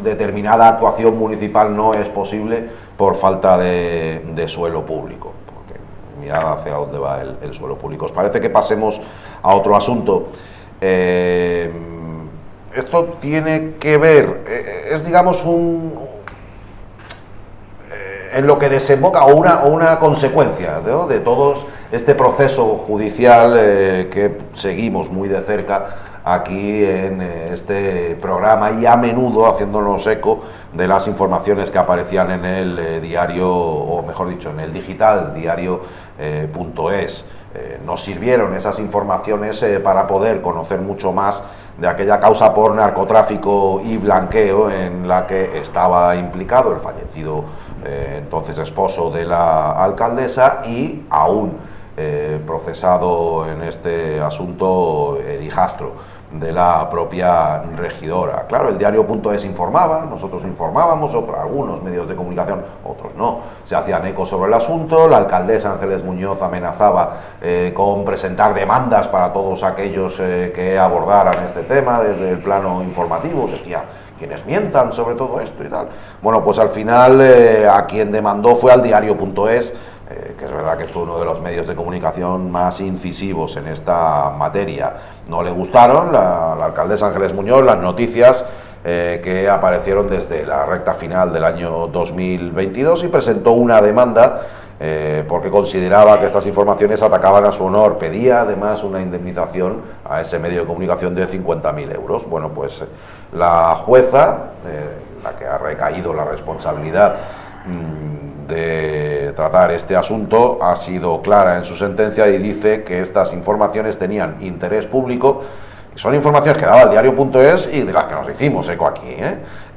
determinada actuación municipal no es posible por falta de suelo público, porque mirad hacia dónde va el suelo público. ¿Os parece que pasemos a otro asunto? Esto tiene que ver, es digamos en lo que desemboca o una consecuencia, ¿no?, de todo este proceso judicial que seguimos muy de cerca aquí en este programa y a menudo haciéndonos eco de las informaciones que aparecían en el diario, o mejor dicho, en el digital diario.es. Nos sirvieron esas informaciones para poder conocer mucho más de aquella causa por narcotráfico y blanqueo en la que estaba implicado el fallecido entonces esposo de la alcaldesa y aún procesado en este asunto el hijastro de la propia regidora. Claro, el diario.es informaba, nosotros informábamos, algunos medios de comunicación, otros no, se hacían eco sobre el asunto, la alcaldesa Ángeles Muñoz amenazaba con presentar demandas para todos aquellos que abordaran este tema desde el plano informativo, decía quienes mientan sobre todo esto y tal. Bueno, pues al final a quien demandó fue al diario.es, que es verdad que fue uno de los medios de comunicación más incisivos en esta materia. No le gustaron la alcaldesa Ángeles Muñoz las noticias que aparecieron desde la recta final del año 2022 y presentó una demanda porque consideraba que estas informaciones atacaban a su honor. Pedía además una indemnización a ese medio de comunicación de 50.000 euros. Bueno, pues la jueza, la que ha recaído la responsabilidad de tratar este asunto, ha sido clara en su sentencia y dice que estas informaciones tenían interés público. Son informaciones que daba el diario.es y de las que nos hicimos eco aquí,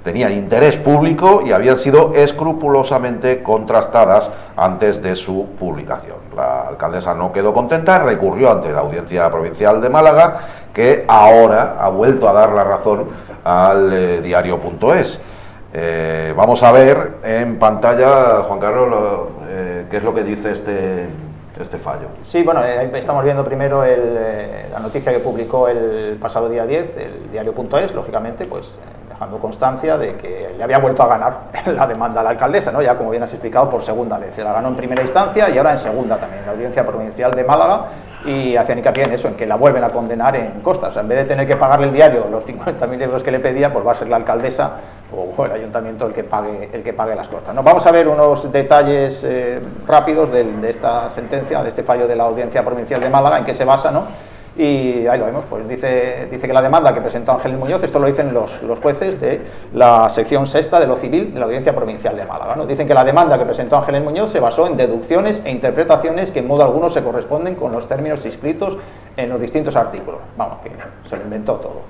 Tenían interés público y habían sido escrupulosamente contrastadas antes de su publicación. La alcaldesa no quedó contenta, recurrió ante la Audiencia Provincial de Málaga, que ahora ha vuelto a dar la razón al diario.es. Vamos a ver en pantalla, Juan Carlos, qué es lo que dice este fallo. Sí, bueno, estamos viendo primero la noticia que publicó el pasado día 10, el diario.es, lógicamente, pues dejando constancia de que le había vuelto a ganar la demanda a la alcaldesa, ¿no? Ya como bien has explicado, por segunda vez. Se la ganó en primera instancia y ahora en segunda también, en la Audiencia Provincial de Málaga, y hacían hincapié en eso, en que la vuelven a condenar en costas. O sea, en vez de tener que pagarle el diario los 50.000 euros que le pedía, pues va a ser la alcaldesa o el ayuntamiento el que pague las costas, ¿no? Vamos a ver unos detalles rápidos de esta sentencia, de este fallo de la Audiencia Provincial de Málaga, en qué se basa, ¿no? Y ahí lo vemos, pues dice que la demanda que presentó Ángeles Muñoz, esto lo dicen los jueces de la sección sexta de lo civil de la Audiencia Provincial de Málaga, ¿no? Dicen que la demanda que presentó Ángeles Muñoz se basó en deducciones e interpretaciones que en modo alguno se corresponden con los términos inscritos en los distintos artículos. Vamos, que se lo inventó todo.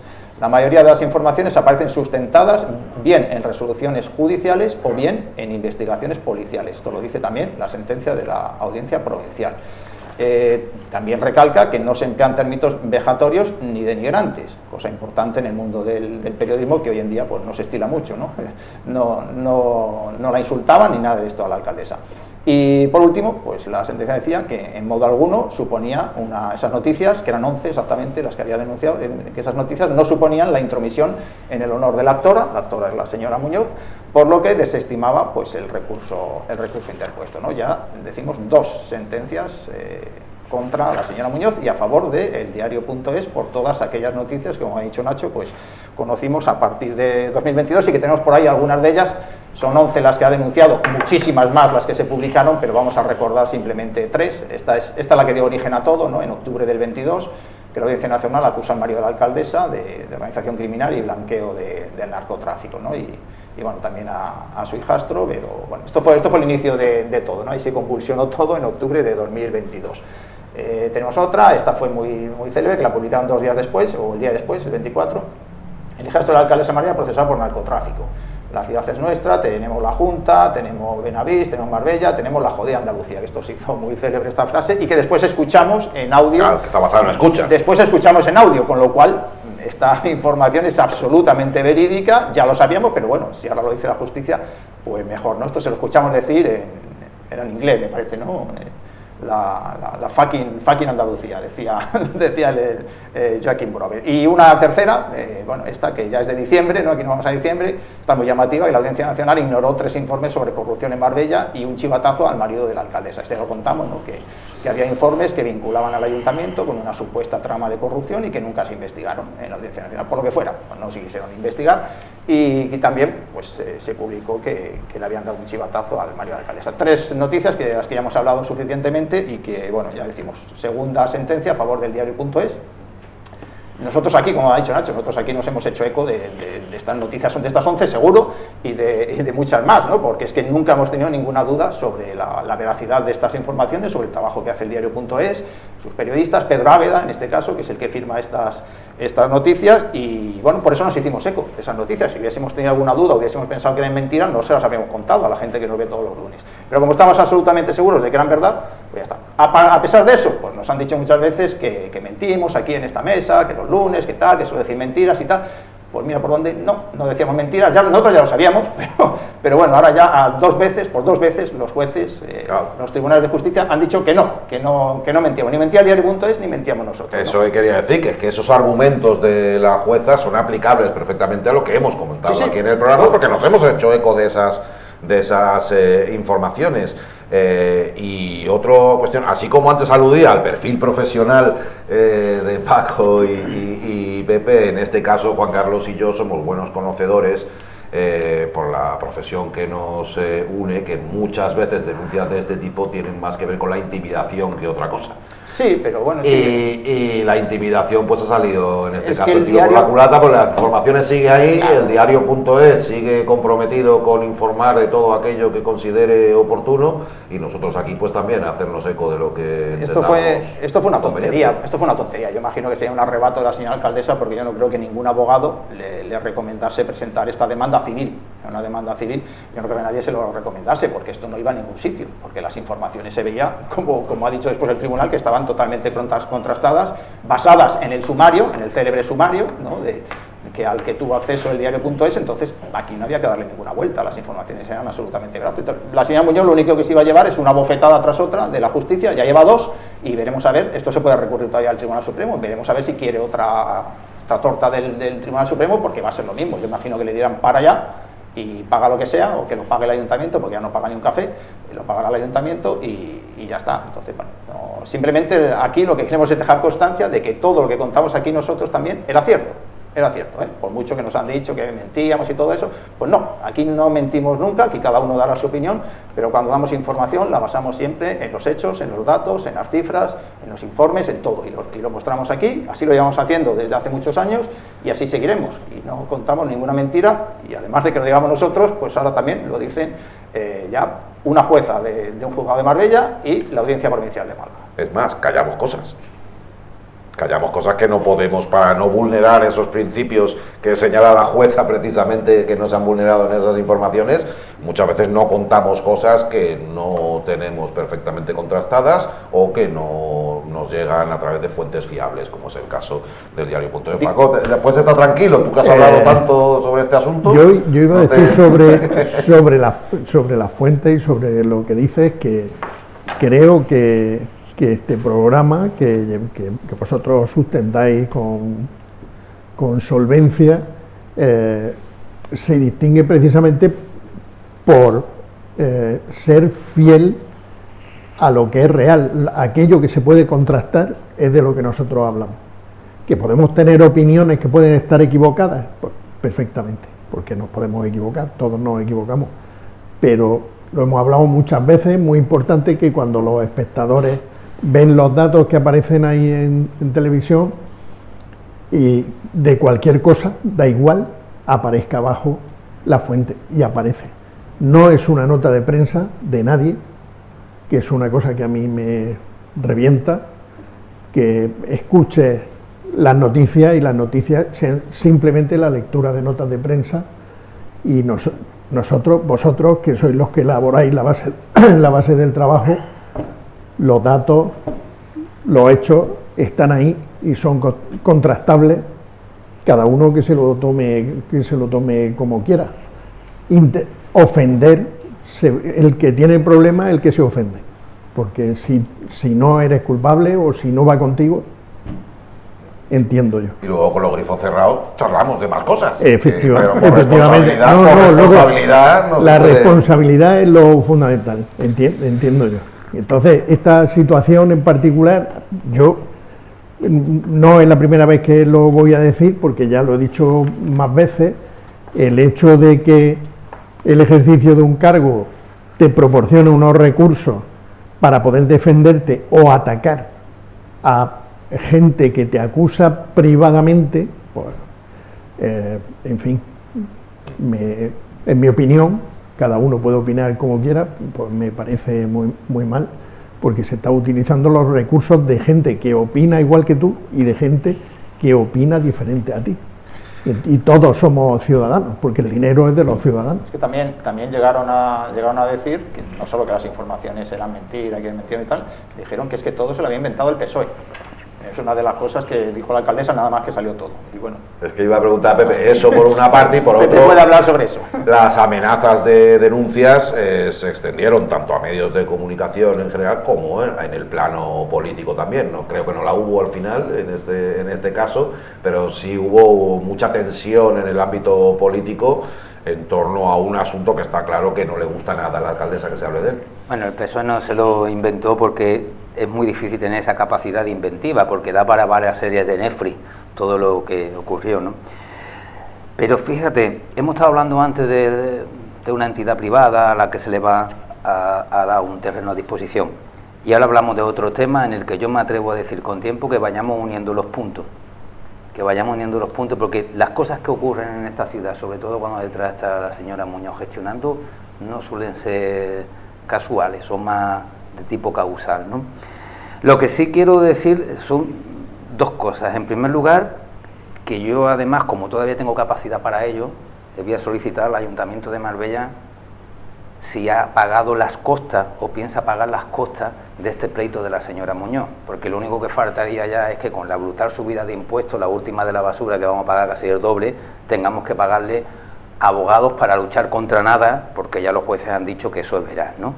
La mayoría de las informaciones aparecen sustentadas bien en resoluciones judiciales o bien en investigaciones policiales. Esto lo dice también la sentencia de la Audiencia Provincial. También recalca que no se emplean términos vejatorios ni denigrantes, cosa importante en el mundo del periodismo, que hoy en día pues no se estila mucho, ¿no? No la insultaban ni nada de esto a la alcaldesa. Y por último, pues la sentencia decía que en modo alguno suponía esas noticias, que eran 11 exactamente las que había denunciado, que esas noticias no suponían la intromisión en el honor de la actora es la señora Muñoz, por lo que desestimaba pues el recurso interpuesto, ¿no? Ya decimos dos sentencias contra la señora Muñoz y a favor del diario.es por todas aquellas noticias que, como ha dicho Nacho, pues conocimos a partir de 2022 y que tenemos por ahí algunas de ellas. Son 11 las que ha denunciado, muchísimas más las que se publicaron, pero vamos a recordar simplemente 3. Esta es la que dio origen a todo, ¿no? En octubre del 22, que la Audiencia Nacional acusa al marido de la alcaldesa de organización criminal y blanqueo del narcotráfico, ¿no? Y bueno, también a su hijastro, pero bueno, esto fue el inicio de todo, ¿no? Ahí se convulsionó todo en octubre de 2022. Tenemos otra, esta fue muy célebre, que la publicaron 2 días después, o el día después, el 24. El hijastro de la alcaldesa María procesado por narcotráfico. La ciudad es nuestra, tenemos la Junta, tenemos Benavís, tenemos Marbella, tenemos la jodida Andalucía, que esto se hizo muy célebre esta frase, y que después escuchamos en audio. Claro, que está basado en escucha. Después escuchamos en audio, con lo cual esta información es absolutamente verídica, ya lo sabíamos, pero bueno, si ahora lo dice la justicia, pues mejor, ¿no? Esto se lo escuchamos decir era en inglés, me parece, ¿no? La fucking Andalucía, decía Joaquín Brover. Y una tercera, bueno, esta que ya es de diciembre, ¿no? Aquí no vamos a diciembre, está muy llamativa, y la Audiencia Nacional ignoró 3 informes sobre corrupción en Marbella y un chivatazo al marido de la alcaldesa. Este lo contamos, ¿no? Que había informes que vinculaban al ayuntamiento con una supuesta trama de corrupción y que nunca se investigaron en la Audiencia Nacional, por lo que fuera, pues no se quisieron investigar, y también pues se publicó que le habían dado un chivatazo al marido de la alcaldesa. 3 noticias de las que ya hemos hablado suficientemente y que, bueno, ya decimos, segunda sentencia a favor del diario.es. Nosotros aquí, como ha dicho Nacho, nosotros aquí nos hemos hecho eco de estas noticias, son de estas 11 seguro, y de muchas más, ¿no? Porque es que nunca hemos tenido ninguna duda sobre la veracidad de estas informaciones, sobre el trabajo que hace el diario.es, sus periodistas, Pedro Águeda, en este caso, que es el que firma estas noticias, y bueno, por eso nos hicimos eco de esas noticias. Si hubiésemos tenido alguna duda o hubiésemos pensado que eran mentiras, no se las habíamos contado a la gente que nos ve todos los lunes. Pero como estamos absolutamente seguros de que eran verdad, pues ya está. A pesar de eso, pues nos han dicho muchas veces que mentimos aquí en esta mesa, que los lunes, que tal, que suelo decir mentiras y tal. Pues mira por dónde, no decíamos mentiras, ya nosotros ya lo sabíamos, pero bueno, ahora ya por dos veces los jueces, los tribunales de justicia han dicho que no mentíamos, ni mentía el diario.es ni mentíamos nosotros. Eso quería decir, que es que esos argumentos de la jueza son aplicables perfectamente a lo que hemos comentado aquí en el programa, porque nos hemos hecho eco de esas informaciones. Y otra cuestión, así como antes aludía al perfil profesional de Paco y Pepe, en este caso Juan Carlos y yo somos buenos conocedores por la profesión que nos une, que muchas veces denuncias de este tipo tienen más que ver con la intimidación que otra cosa. Sí, pero bueno... Y la intimidación pues ha salido en este Es caso que el el tiro por diario- la culata, pues las informaciones sigue ahí, Claro. el diario.es sigue comprometido con informar de todo aquello que considere oportuno, y nosotros aquí pues también hacernos eco de lo que Esto fue una conveniente. tontería, Yo imagino que sería un arrebato de la señora alcaldesa, porque yo no creo que ningún abogado le recomendase presentar esta demanda civil. Una demanda civil, yo no creo que nadie se lo recomendase, porque esto no iba a ningún sitio, porque las informaciones se veía, como ha dicho después el tribunal, que estaban totalmente contrastadas, basadas en el sumario, en el célebre sumario, ¿no?, que al que tuvo acceso el diario.es. Entonces aquí no había que darle ninguna vuelta, las informaciones eran absolutamente veraces. La señora Muñoz lo único que se iba a llevar es una bofetada tras otra de la justicia, ya lleva 2, y veremos a ver, esto se puede recurrir todavía al Tribunal Supremo, veremos a ver si quiere otra torta del Tribunal Supremo, porque va a ser lo mismo. Yo imagino que le dirán para allá y paga lo que sea, o que lo pague el ayuntamiento, porque ya no paga ni un café, lo pagará el ayuntamiento y ya está. Entonces, bueno, no, simplemente aquí lo que queremos es dejar constancia de que todo lo que contamos aquí nosotros también era cierto, por mucho que nos han dicho que mentíamos y todo eso, pues no, aquí no mentimos nunca, aquí cada uno dará su opinión, pero cuando damos información la basamos siempre en los hechos, en los datos, en las cifras, en los informes, en todo, y lo mostramos aquí. Así lo llevamos haciendo desde hace muchos años y así seguiremos, y no contamos ninguna mentira, y además de que lo digamos nosotros, pues ahora también lo dicen ya una jueza de un juzgado de Marbella y la Audiencia Provincial de Málaga. Es más, callamos cosas que no podemos, para no vulnerar esos principios que señala la jueza precisamente, que no se han vulnerado en esas informaciones. Muchas veces no contamos cosas que no tenemos perfectamente contrastadas o que no nos llegan a través de fuentes fiables, como es el caso del diario.es. Paco, después está tranquilo, tú que has hablado tanto sobre este asunto. Yo iba a decir sobre la fuente y sobre lo que dices, que creo que este programa que vosotros sustentáis con solvencia se distingue precisamente por ser fiel a lo que es real. Aquello que se puede contrastar es de lo que nosotros hablamos. Que podemos tener opiniones que pueden estar equivocadas, pues perfectamente, porque nos podemos equivocar, todos nos equivocamos, pero lo hemos hablado muchas veces. Muy importante que cuando los espectadores ven los datos que aparecen ahí en televisión, y de cualquier cosa, da igual, aparezca abajo la fuente, y aparece. No es una nota de prensa de nadie, que es una cosa que a mí me revienta, que escuche las noticias, y las noticias sean simplemente la lectura de notas de prensa, y vosotros, que sois los que elaboráis la base del trabajo, los datos, los hechos están ahí y son contrastables, cada uno que se lo tome como quiera. Ofender, el que tiene el problema es el que se ofende, porque si no eres culpable o si no va contigo, entiendo yo. Y luego con los grifos cerrados charlamos de más cosas. Efectivamente. La responsabilidad es lo fundamental, entiendo yo. Entonces, esta situación en particular, yo no es la primera vez que lo voy a decir, porque ya lo he dicho más veces, el hecho de que el ejercicio de un cargo te proporcione unos recursos para poder defenderte o atacar a gente que te acusa privadamente, pues, en fin, en mi opinión, cada uno puede opinar como quiera, pues me parece muy mal, porque se está utilizando los recursos de gente que opina igual que tú y de gente que opina diferente a ti. Y todos somos ciudadanos, porque el dinero es de los ciudadanos. Es que también llegaron a decir que no solo que las informaciones eran mentiras, que mentían y tal, dijeron que es que todo se lo había inventado el PSOE. Es una de las cosas que dijo la alcaldesa nada más que salió todo. Y bueno, es que iba a preguntar a Pepe eso por una parte, y por Pepe otro, puede hablar sobre eso. Las amenazas de denuncias se extendieron tanto a medios de comunicación en general como en el plano político también. No creo que no la hubo al final en este caso, pero sí hubo mucha tensión en el ámbito político en torno a un asunto que está claro que no le gusta nada a la alcaldesa que se hable de él. Bueno, el PSOE no se lo inventó porque es muy difícil tener esa capacidad inventiva, porque da para varias series de Netflix todo lo que ocurrió, ¿no? Pero fíjate, hemos estado hablando antes de una entidad privada a la que se le va a dar un terreno a disposición. Y ahora hablamos de otro tema en el que yo me atrevo a decir con tiempo que vayamos uniendo los puntos. Porque las cosas que ocurren en esta ciudad, sobre todo cuando detrás está la señora Muñoz gestionando, no suelen ser casuales, son más de tipo causal, ¿no? Lo que sí quiero decir son dos cosas. En primer lugar, que yo además, como todavía tengo capacidad para ello, le voy a solicitar al Ayuntamiento de Marbella si ha pagado las costas o piensa pagar las costas de este pleito de la señora Muñoz, porque lo único que faltaría ya es que con la brutal subida de impuestos, la última de la basura que vamos a pagar casi el doble, tengamos que pagarle abogados para luchar contra nada, porque ya los jueces han dicho que eso es veraz, ¿no?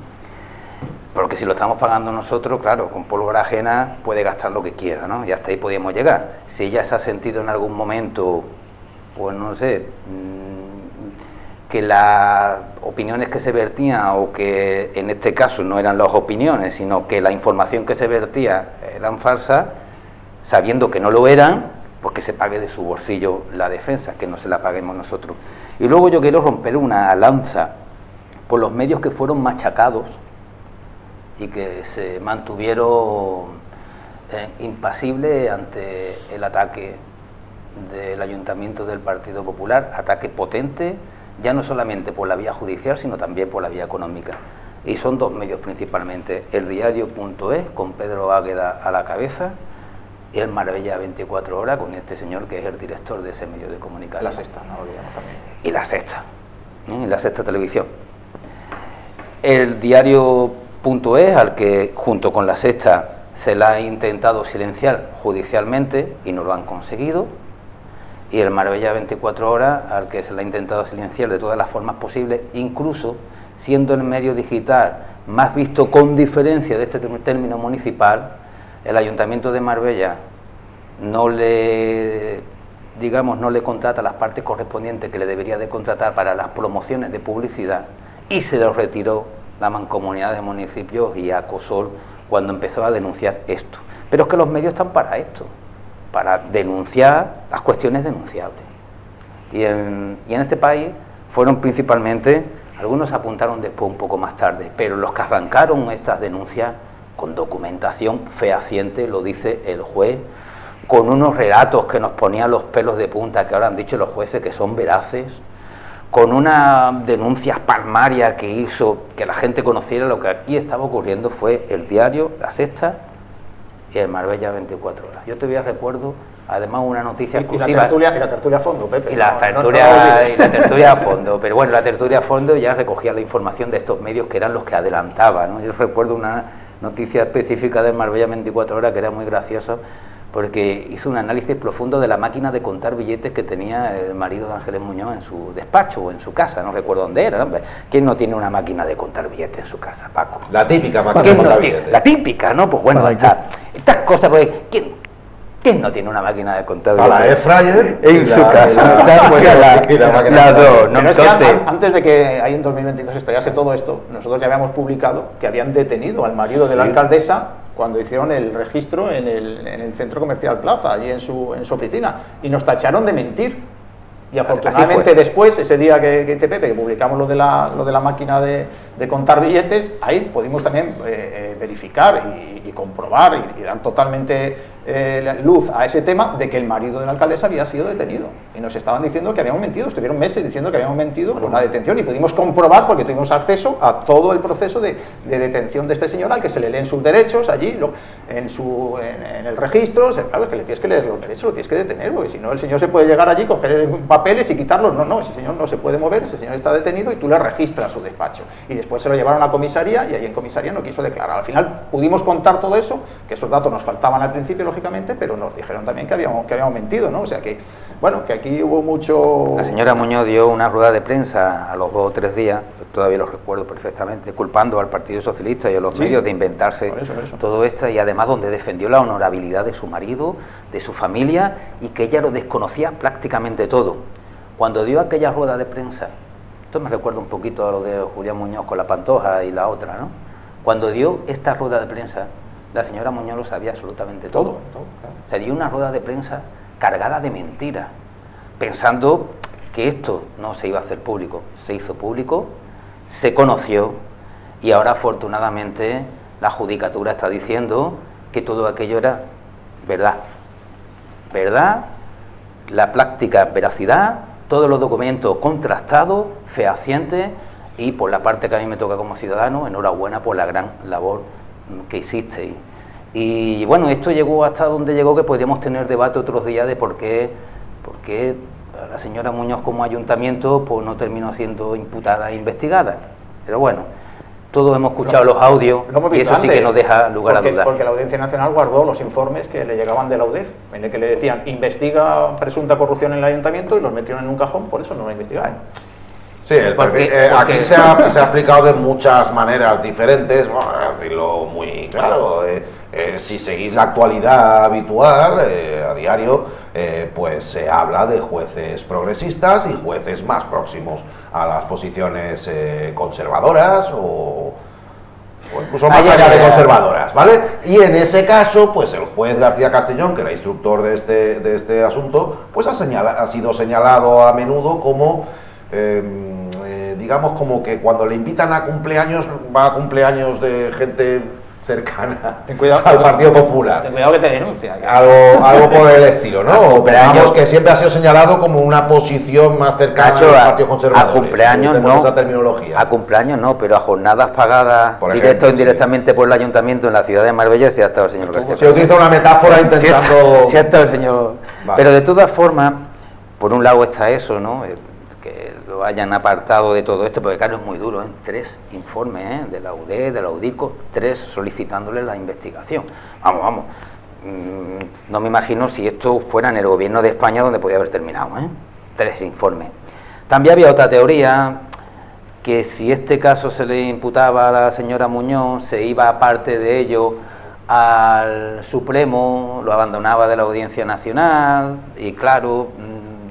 Porque si lo estamos pagando nosotros, claro, con pólvora ajena puede gastar lo que quiera, ¿no? Y hasta ahí podíamos llegar. Si ella se ha sentido en algún momento, pues no sé, que las opiniones que se vertían, o que en este caso no eran las opiniones, sino que la información que se vertía eran falsas, sabiendo que no lo eran, pues que se pague de su bolsillo la defensa, que no se la paguemos nosotros. Y luego yo quiero romper una lanza por los medios que fueron machacados y que se mantuvieron impasibles ante el ataque del Ayuntamiento del Partido Popular, ataque potente, ya no solamente por la vía judicial, sino también por la vía económica. Y son dos medios principalmente, el diario.es, con Pedro Águeda a la cabeza, y el Marbella 24 Horas, con este señor que es el director de ese medio de comunicación. La Sexta, no lo olvidemos también. Y La Sexta, y La Sexta Televisión. El diario.es, al que junto con La Sexta se la ha intentado silenciar judicialmente y no lo han conseguido, y el Marbella 24 Horas, al que se le ha intentado silenciar de todas las formas posibles, incluso siendo el medio digital más visto con diferencia de este término municipal, el Ayuntamiento de Marbella no le contrata las partes correspondientes que le debería de contratar para las promociones de publicidad, y se lo retiró la Mancomunidad de Municipios y Acosol cuando empezó a denunciar esto. Pero es que los medios están para esto, para denunciar las cuestiones denunciables. Y en este país fueron principalmente, algunos apuntaron después un poco más tarde, pero los que arrancaron estas denuncias con documentación fehaciente, lo dice el juez, con unos relatos que nos ponían los pelos de punta, que ahora han dicho los jueces que son veraces, con unas denuncias palmarias que hizo que la gente conociera lo que aquí estaba ocurriendo, fue el diario, La Sexta y el Marbella 24 Horas. Yo todavía recuerdo, además, una noticia exclusiva. Y la tertulia a fondo, Pepe. Y la tertulia a fondo. Pero bueno, la tertulia a fondo ya recogía la información de estos medios que eran los que adelantaban, ¿no? Yo recuerdo una noticia específica del Marbella 24 Horas que era muy graciosa, porque hizo un análisis profundo de la máquina de contar billetes que tenía el marido de Ángeles Muñoz en su despacho o en su casa, no recuerdo dónde era, ¿no? ¿Quién no tiene una máquina de contar billetes en su casa, Paco? La típica máquina de contar billetes. La típica, ¿no? Pues bueno, estas cosas, pues, ¿quién no tiene una máquina de contar billetes? A la Airfryer en su casa. Las dos, ¿no? Entonces, antes de que ahí en 2022 estallase todo esto, nosotros ya habíamos publicado que habían detenido al marido de la alcaldesa cuando hicieron el registro en el Centro Comercial Plaza, allí en su oficina, y nos tacharon de mentir. Y afortunadamente después, ese día que dice Pepe, que publicamos lo de la máquina de contar billetes, ahí pudimos también verificar y comprobar y dar totalmente luz a ese tema de que el marido de la alcaldesa había sido detenido. Y nos estaban diciendo que habíamos mentido, estuvieron meses diciendo que habíamos mentido con la detención, y pudimos comprobar, porque tuvimos acceso a todo el proceso de detención de este señor, al que se le leen sus derechos allí, en el registro. Claro, es que le tienes que leer los derechos, lo tienes que detener, porque si no el señor se puede llegar allí, coger papeles y quitarlos. No, ese señor no se puede mover, ese señor está detenido y tú le registras su despacho. Y después se lo llevaron a comisaría, y ahí en comisaría no quiso declarar. Al final pudimos contar todo eso, que esos datos nos faltaban al principio, lógicamente, pero nos dijeron también que habíamos mentido, ¿no? O sea que, bueno, que aquí hubo mucho... La señora Muñoz dio una rueda de prensa a los 2 o 3 días, todavía lo recuerdo perfectamente, culpando al Partido Socialista y a los medios de inventarse por eso. Todo esto, y además donde defendió la honorabilidad de su marido, de su familia, y que ella lo desconocía prácticamente todo. Cuando dio aquella rueda de prensa Esto me recuerda un poquito a lo de Julián Muñoz con la Pantoja y la otra, ¿no? Cuando dio esta rueda de prensa, la señora Muñoz lo sabía absolutamente todo. Claro. Se dio una rueda de prensa cargada de mentiras, pensando que esto no se iba a hacer público. Se hizo público, se conoció y ahora afortunadamente la judicatura está diciendo que todo aquello era verdad. Verdad, la práctica veracidad, todos los documentos contrastados, fehacientes, y por la parte que a mí me toca como ciudadano, enhorabuena por la gran labor que hicisteis. Y bueno, esto llegó hasta donde llegó, que podríamos tener debate otros días de por qué la señora Muñoz como ayuntamiento pues no terminó siendo imputada e investigada. Pero bueno, todos hemos escuchado los audios y eso sí que nos deja lugar a dudas. Porque la Audiencia Nacional guardó los informes que le llegaban de la UDEF, en el que le decían investiga presunta corrupción en el ayuntamiento, y los metieron en un cajón, por eso no lo investigaron. Sí, aquí se ha explicado de muchas maneras diferentes, bueno, a decirlo muy claro. Si seguís la actualidad habitual, a diario, pues se habla de jueces progresistas y jueces más próximos a las posiciones conservadoras o incluso más allá de conservadoras, ¿vale? Y en ese caso, pues el juez García Castellón, que era instructor de este asunto, pues ha sido señalado a menudo como digamos como que cuando le invitan a cumpleaños, va a cumpleaños de gente cercana al Partido Popular. Ten cuidado que te denuncia. Algo por el estilo, ¿no? Digamos que siempre ha sido señalado como una posición más cercana al Partido Conservador. A cumpleaños no. Esa terminología. A cumpleaños no, pero a jornadas pagadas directo o indirectamente por el ayuntamiento en la ciudad de Marbella sí ha estado el señor García. Se utiliza una metáfora intentando... Sí ha estado el señor... Vale. Pero de todas formas, por un lado está eso, ¿no? Que lo hayan apartado de todo esto, porque claro, es muy duro, 3 informes de la UDE, de la UDICO, 3 solicitándole la investigación. Vamos, no me imagino si esto fuera en el gobierno de España donde podía haber terminado, 3 informes. También había otra teoría, que si este caso se le imputaba a la señora Muñoz, se iba aparte de ello al Supremo, lo abandonaba de la Audiencia Nacional, y claro,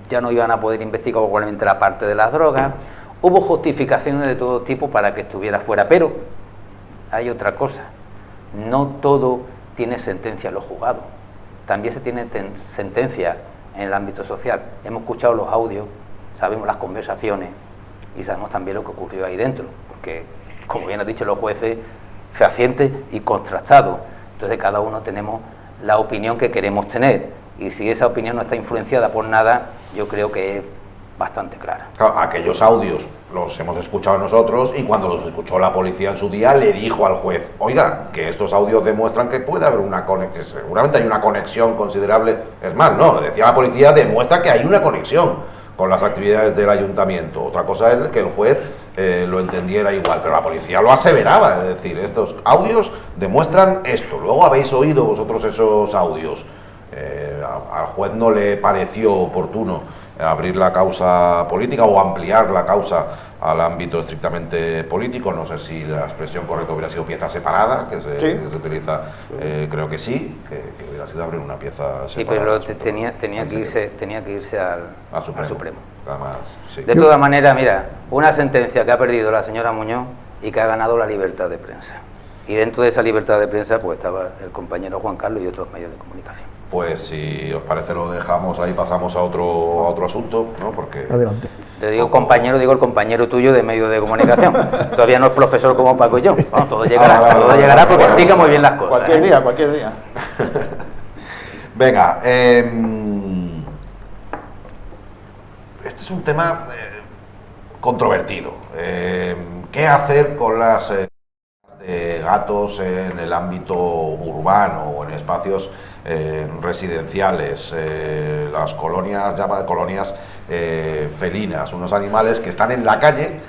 ya no iban a poder investigar probablemente la parte de las drogas. Hubo justificaciones de todo tipo para que estuviera fuera, pero hay otra cosa, no todo tiene sentencia en los juzgados, también se tiene sentencia en el ámbito social. Hemos escuchado los audios, sabemos las conversaciones y sabemos también lo que ocurrió ahí dentro, porque, como bien han dicho los jueces, fehaciente y contrastado. Entonces cada uno tenemos la opinión que queremos tener, y si esa opinión no está influenciada por nada, yo creo que es bastante clara. Claro, aquellos audios los hemos escuchado nosotros, y cuando los escuchó la policía en su día le dijo al juez, oiga, que estos audios demuestran que puede haber una conexión, seguramente hay una conexión considerable. Es más, no, le decía a la policía, demuestra que hay una conexión con las actividades del ayuntamiento. Otra cosa es que el juez lo entendiera igual, pero la policía lo aseveraba, es decir, estos audios demuestran esto. Luego habéis oído vosotros esos audios. Al juez no le pareció oportuno abrir la causa política o ampliar la causa al ámbito estrictamente político. No sé si la expresión correcta hubiera sido pieza separada, que se utiliza, creo que sí, que hubiera sido abrir una pieza separada. Sí, pero tenía que irse al Supremo. Además, sí. De todas maneras, mira, una sentencia que ha perdido la señora Muñoz y que ha ganado la libertad de prensa. Y dentro de esa libertad de prensa pues estaba el compañero Juan Carlos y otros medios de comunicación. Pues si os parece lo dejamos ahí, pasamos a otro asunto, ¿no? Porque... Adelante. Te digo compañero, digo el compañero tuyo de medios de comunicación. Todavía no es profesor como Paco y yo. Bueno, todo llegará porque explica muy bien las cosas. Cualquier día. Venga, este es un tema controvertido. ¿Qué hacer con las de gatos en el ámbito urbano o en espacios residenciales, las colonias, llamadas colonias felinas, unos animales que están en la calle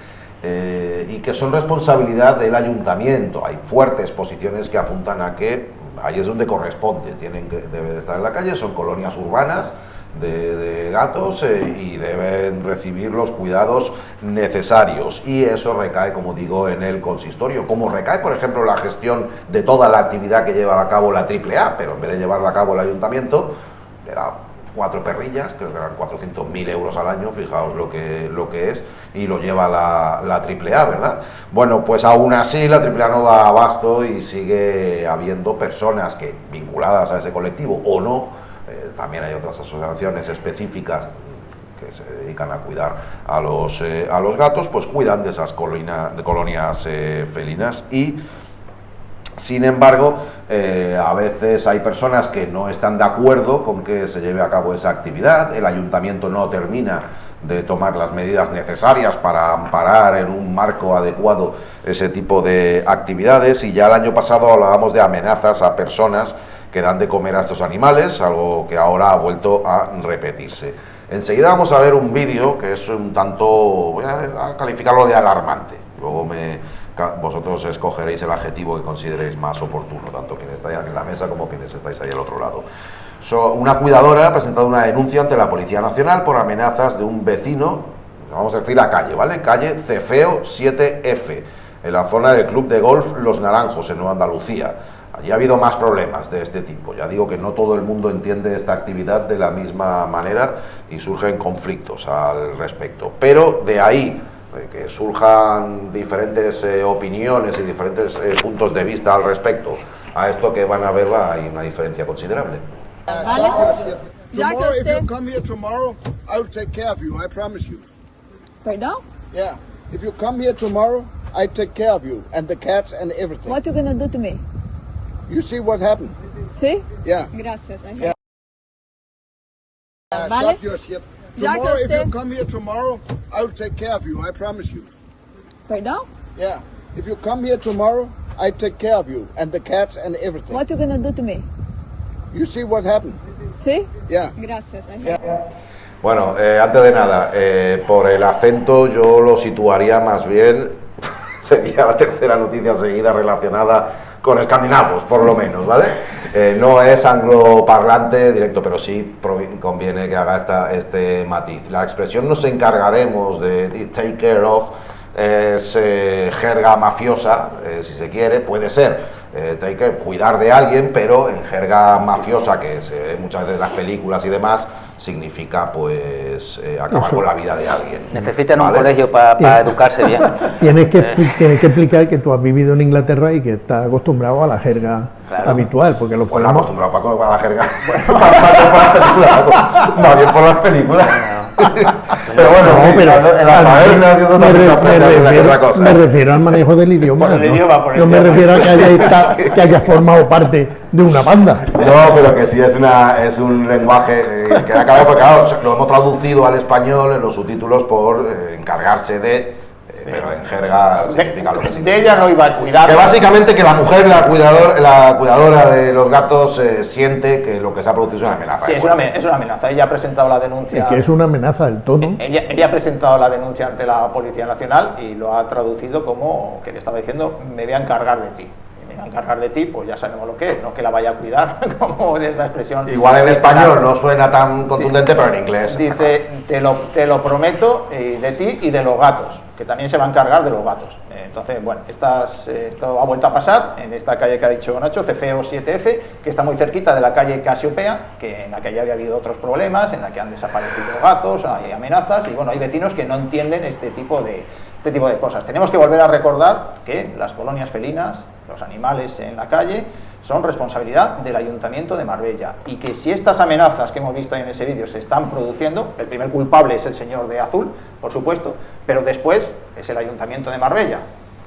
y que son responsabilidad del ayuntamiento? Hay fuertes posiciones que apuntan a que ahí es donde corresponde, deben de estar en la calle, son colonias urbanas de gatos y deben recibir los cuidados necesarios, y eso recae, como digo, en el consistorio, como recae, por ejemplo, la gestión de toda la actividad que lleva a cabo la AAA, pero en vez de llevarla a cabo el ayuntamiento, le da 4 perrillas, creo que eran 400.000 euros al año, fijaos lo que es, y lo lleva la AAA, ¿verdad? Bueno, pues aún así la AAA no da abasto y sigue habiendo personas que, vinculadas a ese colectivo o no, también hay otras asociaciones específicas que se dedican a cuidar a los gatos, pues cuidan de esas colonias felinas. Y sin embargo, a veces hay personas que no están de acuerdo con que se lleve a cabo esa actividad, el ayuntamiento no termina de tomar las medidas necesarias para amparar en un marco adecuado ese tipo de actividades, y ya el año pasado hablábamos de amenazas a personas que dan de comer a estos animales, algo que ahora ha vuelto a repetirse. Enseguida vamos a ver un vídeo que es un tanto, voy a calificarlo de alarmante, luego vosotros escogeréis el adjetivo que consideréis más oportuno, tanto quienes estáis aquí en la mesa como quienes estáis ahí al otro lado. Una cuidadora ha presentado una denuncia ante la Policía Nacional por amenazas de un vecino, vamos a decir la calle, ¿vale? Calle Cefeo 7F, en la zona del Club de Golf Los Naranjos, en Nueva Andalucía. Allí ha habido más problemas de este tipo. Ya digo que no todo el mundo entiende esta actividad de la misma manera y surgen conflictos al respecto. Pero de ahí que surjan diferentes opiniones y diferentes puntos de vista al respecto a esto que van a ver, hay una diferencia considerable. Vale. Tomorrow, if you come here tomorrow, I will take care of you. I promise you. Perdón? Yeah. If you come here tomorrow, I take care of you and the cats and everything. What you gonna do to me? You see what happened? ¿Sí? Yeah. Gracias. Yeah. Vale. Stop your shit. Ya Tomorrow, que if you usted- come here tomorrow, I will take care of you. I promise you. Perdón? Yeah. If you come here tomorrow, I take care of you and the cats and everything. What you gonna do to me? You see what happened? ¿Sí? Yeah. Gracias. Yeah. Bueno, antes de nada, por el acento yo lo situaría más bien, sería la tercera noticia seguida relacionada con escandinavos, por lo menos, ¿vale? No es angloparlante directo, pero sí conviene que haga este matiz. La expresión "nos encargaremos de take care of" es jerga mafiosa, si se quiere, puede ser take care, cuidar de alguien, pero en jerga mafiosa, que se ve muchas veces en las películas y demás, significa pues acabar Eso. con la vida de alguien. Necesitan ¿vale? un colegio para educarse bien. Tienes que explicar que tú has vivido en Inglaterra y que estás acostumbrado a la jerga Claro. habitual, porque los Pues podemos... acostumbrado para la jerga. Más bien por las películas. Pero bueno, No, sí, pero en las tabernas y eso también se aprende otra cosa. me refiero al manejo del idioma. Por el ¿no? idioma, por el Yo me idioma. refiero a que haya formado parte de una banda. No, pero que sí es un lenguaje que ha cambiado, porque claro, lo hemos traducido al español en los subtítulos por encargarse de, pero en jerga significa lo que De significa. ella no iba a cuidar. Que básicamente que la mujer, la cuidadora de los gatos, siente que lo que se ha producido es una amenaza. Sí, es una amenaza. Ella ha presentado la denuncia. Es que es una amenaza el tono. Ella ha presentado la denuncia ante la Policía Nacional y lo ha traducido como que le estaba diciendo: me voy a encargar de ti. Y me voy a encargar de ti, pues ya sabemos lo que es, no que la vaya a cuidar, como es la expresión. Igual en español no suena tan contundente, pero en inglés. Dice: te lo prometo, de ti y de los gatos, que también se va a encargar de los gatos. Entonces, bueno, esto ha vuelto a pasar en esta calle que ha dicho Nacho, Cefeo 7F, que está muy cerquita de la calle Casiopea, que en la que ya había habido otros problemas, en la que han desaparecido gatos, hay amenazas, y bueno, hay vecinos que no entienden este tipo de cosas. Tenemos que volver a recordar que las colonias felinas, los animales en la calle, son responsabilidad del Ayuntamiento de Marbella, y que si estas amenazas que hemos visto en ese vídeo se están produciendo, el primer culpable es el señor de azul, por supuesto, pero después es el Ayuntamiento de Marbella.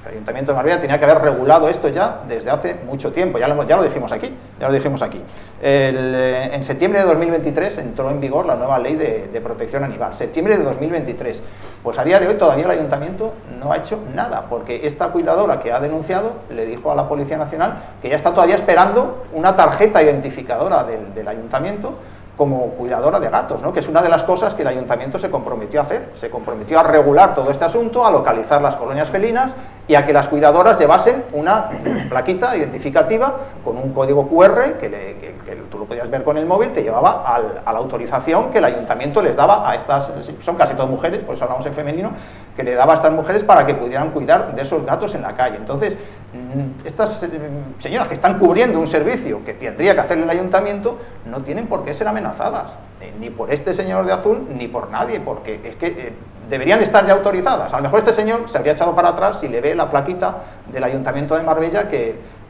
El Ayuntamiento de Marbella tenía que haber regulado esto ya desde hace mucho tiempo, ya lo dijimos aquí. En septiembre de 2023 entró en vigor la nueva ley de protección animal, septiembre de 2023. Pues a día de hoy todavía el Ayuntamiento no ha hecho nada, porque esta cuidadora que ha denunciado le dijo a la Policía Nacional que ya está todavía esperando una tarjeta identificadora del Ayuntamiento como cuidadora de gatos, ¿no? Que es una de las cosas que el Ayuntamiento se comprometió a hacer. Se comprometió a regular todo este asunto, a localizar las colonias felinas y a que las cuidadoras llevasen una plaquita identificativa con un código QR que tú lo podías ver con el móvil, te llevaba a la autorización que el Ayuntamiento les daba a estas, son casi todas mujeres, por eso hablamos en femenino, que le daba a estas mujeres para que pudieran cuidar de esos gatos en la calle. Entonces, estas señoras que están cubriendo un servicio que tendría que hacer el Ayuntamiento no tienen por qué ser amenazadas. ni por este señor de azul ni por nadie, porque es que deberían estar ya autorizadas. A lo mejor este señor se habría echado para atrás si le ve la plaquita del Ayuntamiento de Marbella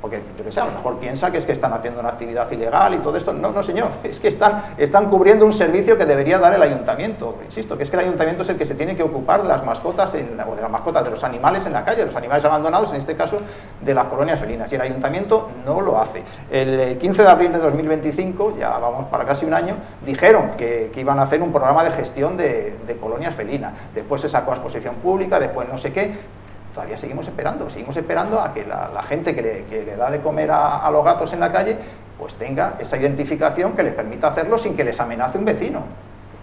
porque yo que sé, a lo mejor piensa que es que están haciendo una actividad ilegal y todo esto. No, no señor, es que están cubriendo un servicio que debería dar el ayuntamiento. Insisto, que es que el ayuntamiento es el que se tiene que ocupar de las mascotas, o de las mascotas, de los animales en la calle, de los animales abandonados, en este caso de las colonias felinas, y el ayuntamiento no lo hace. El 15 de abril de 2025, ya vamos para casi un año, dijeron que iban a hacer un programa de gestión de colonias felinas. Después se sacó a exposición pública, después no sé qué. Todavía seguimos esperando a que la gente que le da de comer a los gatos en la calle pues tenga esa identificación que les permita hacerlo sin que les amenace un vecino.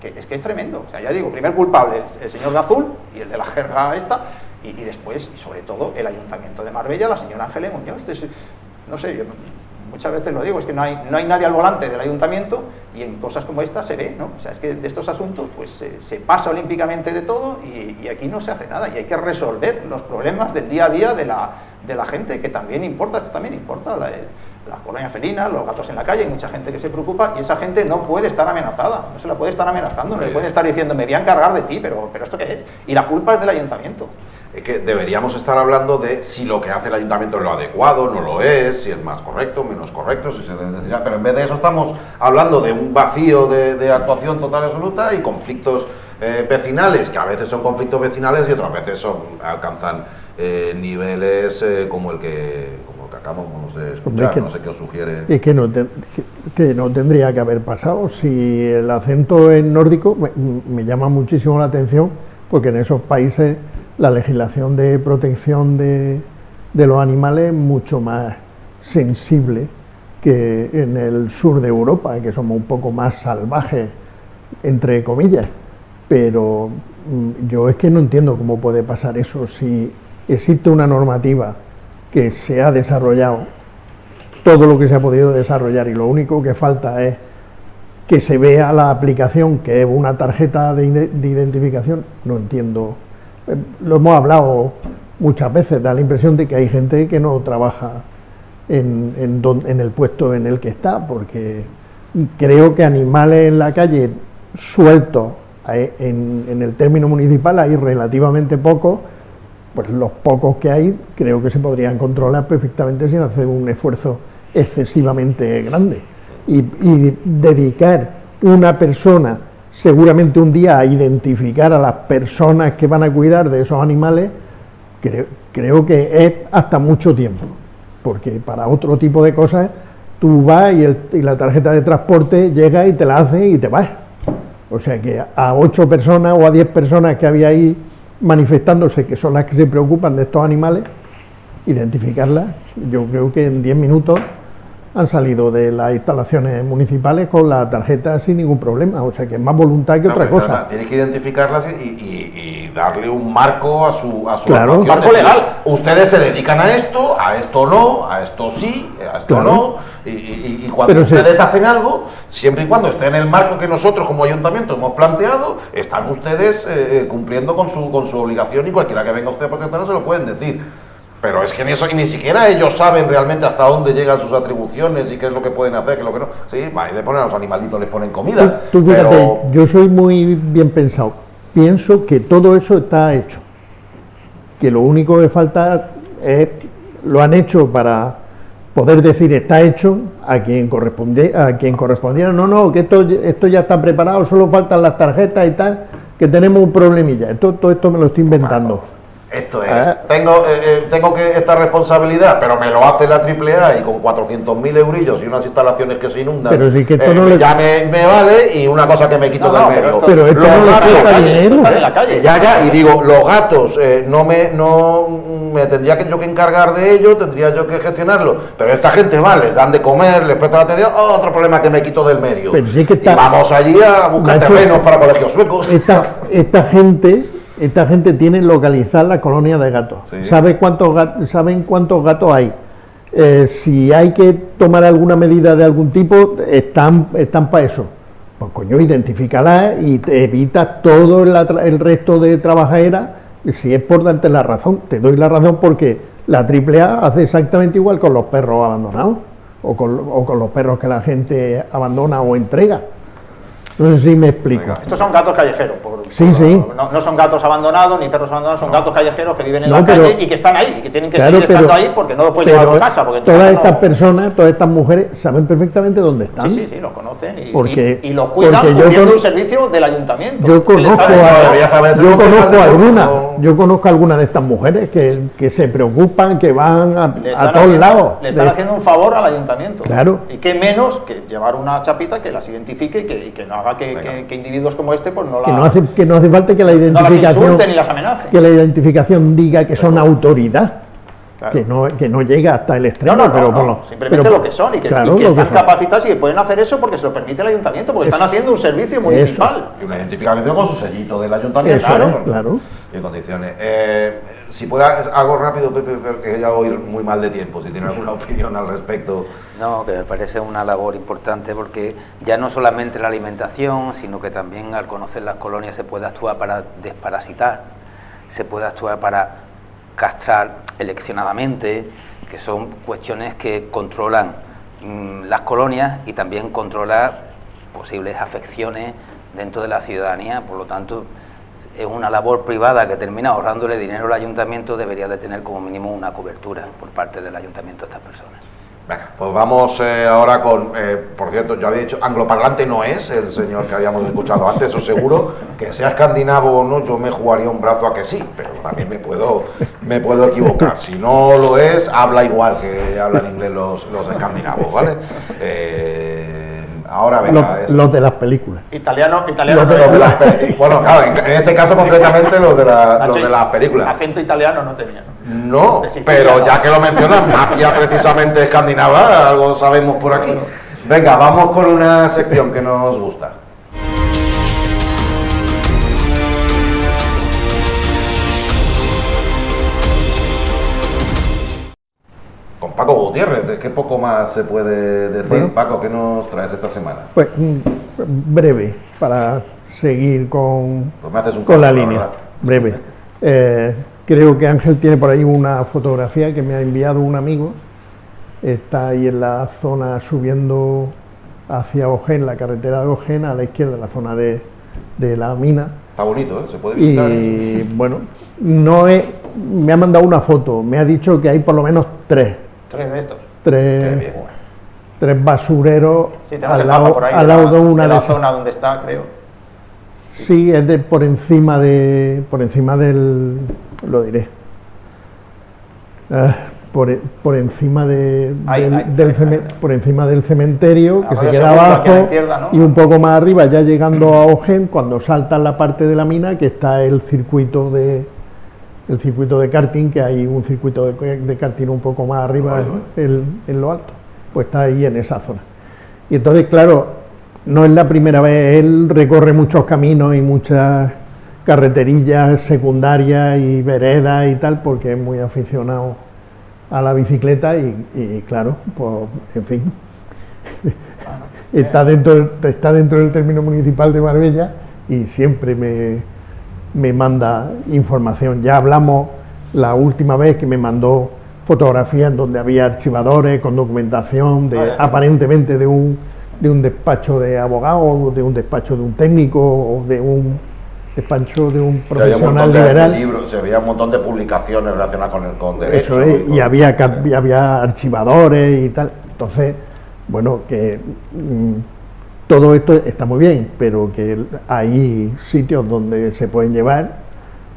Es que es tremendo. O sea, ya digo, primer culpable el señor de azul y el de la jerga esta, y después, y sobre todo, el Ayuntamiento de Marbella, la señora Ángeles Muñoz. No sé, yo muchas veces lo digo, es que no hay nadie al volante del ayuntamiento, y en cosas como esta se ve, ¿no? O sea, es que de estos asuntos pues se pasa olímpicamente de todo, y aquí no se hace nada, y hay que resolver los problemas del día a día de la gente, que también importa. Esto también importa, las colonias felinas, los gatos en la calle. Hay mucha gente que se preocupa, y esa gente no puede estar amenazada, no se la puede estar amenazando, no le pueden estar diciendo me voy a encargar de ti, pero ¿esto qué es? Y la culpa es del ayuntamiento. Es que deberíamos estar hablando de si lo que hace el ayuntamiento es lo adecuado, no lo es, si es más correcto, menos correcto, si se necesita, pero en vez de eso estamos hablando de un vacío de actuación total y absoluta, y conflictos vecinales, que a veces son conflictos vecinales y otras veces alcanzan niveles como el que acabamos de escuchar. No sé qué os sugiere. Es que no tendría que haber pasado. Si el acento es nórdico, me llama muchísimo la atención, porque en esos países la legislación de protección de los animales es mucho más sensible que en el sur de Europa, que somos un poco más salvajes, entre comillas. Pero yo es que no entiendo cómo puede pasar eso. Si existe una normativa que se ha desarrollado, todo lo que se ha podido desarrollar, y lo único que falta es que se vea la aplicación, que es una tarjeta de identificación, no entiendo. Lo hemos hablado muchas veces, da la impresión de que hay gente que no trabaja en el puesto en el que está, porque creo que animales en la calle sueltos, en el término municipal hay relativamente pocos. Pues los pocos que hay creo que se podrían controlar perfectamente sin hacer un esfuerzo excesivamente grande, y dedicar una persona seguramente un día a identificar a las personas que van a cuidar de esos animales, creo que es hasta mucho tiempo, porque para otro tipo de cosas tú vas y la tarjeta de transporte llega y te la hace y te vas. O sea que a 8 personas o a 10 personas que había ahí manifestándose, que son las que se preocupan de estos animales, identificarlas, yo creo que en 10 minutos han salido de las instalaciones municipales con la tarjeta sin ningún problema. O sea que es más voluntad que otra cosa. Tienes que identificarlas y darle un marco a su claro, actuación. Marco legal. Ustedes se dedican a esto no, a esto sí, a esto claro. no, y cuando ustedes hacen algo, siempre y cuando esté en el marco que nosotros como ayuntamiento hemos planteado, están ustedes cumpliendo con su obligación, y cualquiera que venga a usted a protestar se lo pueden decir. Pero es que ni siquiera ellos saben realmente hasta dónde llegan sus atribuciones y qué es lo que pueden hacer, qué es lo que no. Sí, ahí le ponen a los animalitos, les ponen comida. Tú fíjate, pero yo soy muy bien pensado. Pienso que todo eso está hecho. Que lo único que falta es, lo han hecho para poder decir está hecho a quien correspondiera. No, que esto ya está preparado, solo faltan las tarjetas y tal, que tenemos un problemilla. Todo esto me lo estoy inventando. Esto es, tengo que esta responsabilidad, pero me lo hace la AAA, y con 400.000 eurillos y unas instalaciones que se inundan, pero sí que esto no ya me vale, y una cosa que me quito del medio. Pero esto no le cuesta dinero. En la calle. Ya, y digo, los gatos, no me tendría yo que encargar de ello, tendría yo que gestionarlo, pero esta gente les dan de comer, les prestan atención, otro problema que me quito del medio. Pero sí que y vamos allí a buscar terrenos para colegios suecos. Esta gente tiene localizar la colonia de gatos. Sí. Saben cuántos gatos hay. Si hay que tomar alguna medida de algún tipo, están para eso. Pues coño, identifícala y te evitas todo el resto de trabajadera. Si es por darte la razón, te doy la razón, porque la AAA hace exactamente igual con los perros abandonados o con los perros que la gente abandona o entrega. No sé si me explico. Venga. Estos son gatos callejeros. Sí, sí. No son gatos abandonados ni perros abandonados, son gatos callejeros que viven en No, la calle pero- y que están ahí y que tienen que Claro, seguir estando pero- ahí porque no lo puedes llevar a tu casa. Porque en tu todas casa estas no- personas, todas estas mujeres saben perfectamente dónde están. Sí, los conocen y, Porque- y lo cuidan porque yo cumpliendo con- un servicio del ayuntamiento. Yo Que les conozco da- debería saberse yo lo que conozco sale, algunas, ¿no? yo conozco algunas de estas mujeres que se preocupan, que van a Le están todos haciendo- lados. Le están haciendo un favor al ayuntamiento. Claro. Y qué menos que llevar una chapita que las identifique y que no haga que individuos como este pues no que la, no hace falta que la no las identificación insulten ni las amenacen. que la identificación diga que son autoridad. Claro. Que no llega hasta el extremo, pero por lo- simplemente pero- lo que son y que, claro, y que lo que están son. capacitados y que pueden hacer eso porque se lo permite el ayuntamiento, porque están haciendo un servicio municipal. Y una identificación con su sellito del ayuntamiento. Eso ¿no? es, claro. Y en condiciones. Si puede algo rápido, Pepe, que ya voy muy mal de tiempo, si tiene alguna opinión al respecto. No, que me parece una labor importante porque ya no solamente la alimentación, sino que también al conocer las colonias se puede actuar para desparasitar, se puede actuar para castrar eleccionadamente, que son cuestiones que controlan las colonias y también controlar posibles afecciones dentro de la ciudadanía. Por lo tanto, es una labor privada que termina ahorrándole dinero al ayuntamiento, debería de tener como mínimo una cobertura por parte del ayuntamiento a estas personas. Venga, pues vamos ahora con, por cierto, yo había dicho, angloparlante no es el señor que habíamos escuchado antes, eso seguro, que sea escandinavo o no, yo me jugaría un brazo a que sí, pero también me puedo equivocar. Si no lo es, habla igual que hablan inglés los escandinavos, ¿vale? Ahora venga. Los de las películas. Italiano Los de las películas. Bueno, claro, en este caso concretamente los de las películas. Acento italiano no tenía. No, De Sicilia, pero no. ya que lo mencionan, mafia precisamente escandinava, algo sabemos por aquí. Venga, vamos con una sección que nos gusta. Con Paco Gutiérrez, ¿de qué poco más se puede decir? Bueno. Paco, ¿qué nos traes esta semana? Pues breve, para seguir con Pues me haces un la favor, línea. ¿verdad? Breve. Creo que Ángel tiene por ahí una fotografía que me ha enviado un amigo. Está ahí en la zona subiendo hacia Ojén, la carretera de Ojén, a la izquierda, la zona de la mina. Está bonito, ¿eh? Se puede visitar. Y bueno, me ha mandado una foto, me ha dicho que hay por lo menos tres De estos. Qué bien. tres basureros Sí, tenemos al el mapa lado, por ahí al lado de una de de la esas. zona donde está, creo. Sí, es de por encima del, lo diré, por encima por encima del cementerio que se Arroyo queda Segundo, abajo aquí a la izquierda, ¿no? y un poco más arriba, ya llegando a Ojén, cuando saltan la parte de la mina, que está el circuito de karting, que hay un circuito de karting un poco más arriba en lo alto, pues está ahí en esa zona. Y entonces, claro, no es la primera vez, él recorre muchos caminos y muchas carreterillas secundarias y veredas y tal, porque es muy aficionado a la bicicleta y claro, pues en fin, está dentro del término municipal de Marbella y siempre me manda información. Ya hablamos la última vez que me mandó fotografías en donde había archivadores con documentación aparentemente de un despacho de abogado, de un despacho de un técnico o de un despacho de un profesional liberal. Se veía un montón de publicaciones relacionadas con derecho. Eso es, y había archivadores y tal. Entonces, bueno, que todo esto está muy bien, pero que hay sitios donde se pueden llevar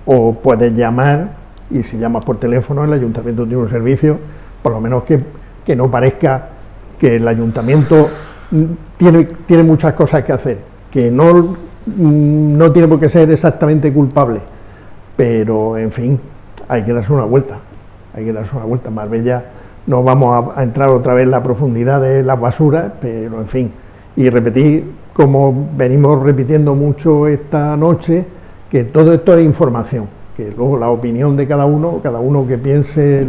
o puedes llamar, y si llamas por teléfono el ayuntamiento tiene un servicio, por lo menos que no parezca que el ayuntamiento tiene muchas cosas que hacer, que no tiene por qué ser exactamente culpable, pero en fin, hay que darse una vuelta, Marbella, no vamos a entrar otra vez en la profundidad de las basuras, pero en fin, y repetir, como venimos repitiendo mucho esta noche, que todo esto es información, que luego la opinión de cada uno que piense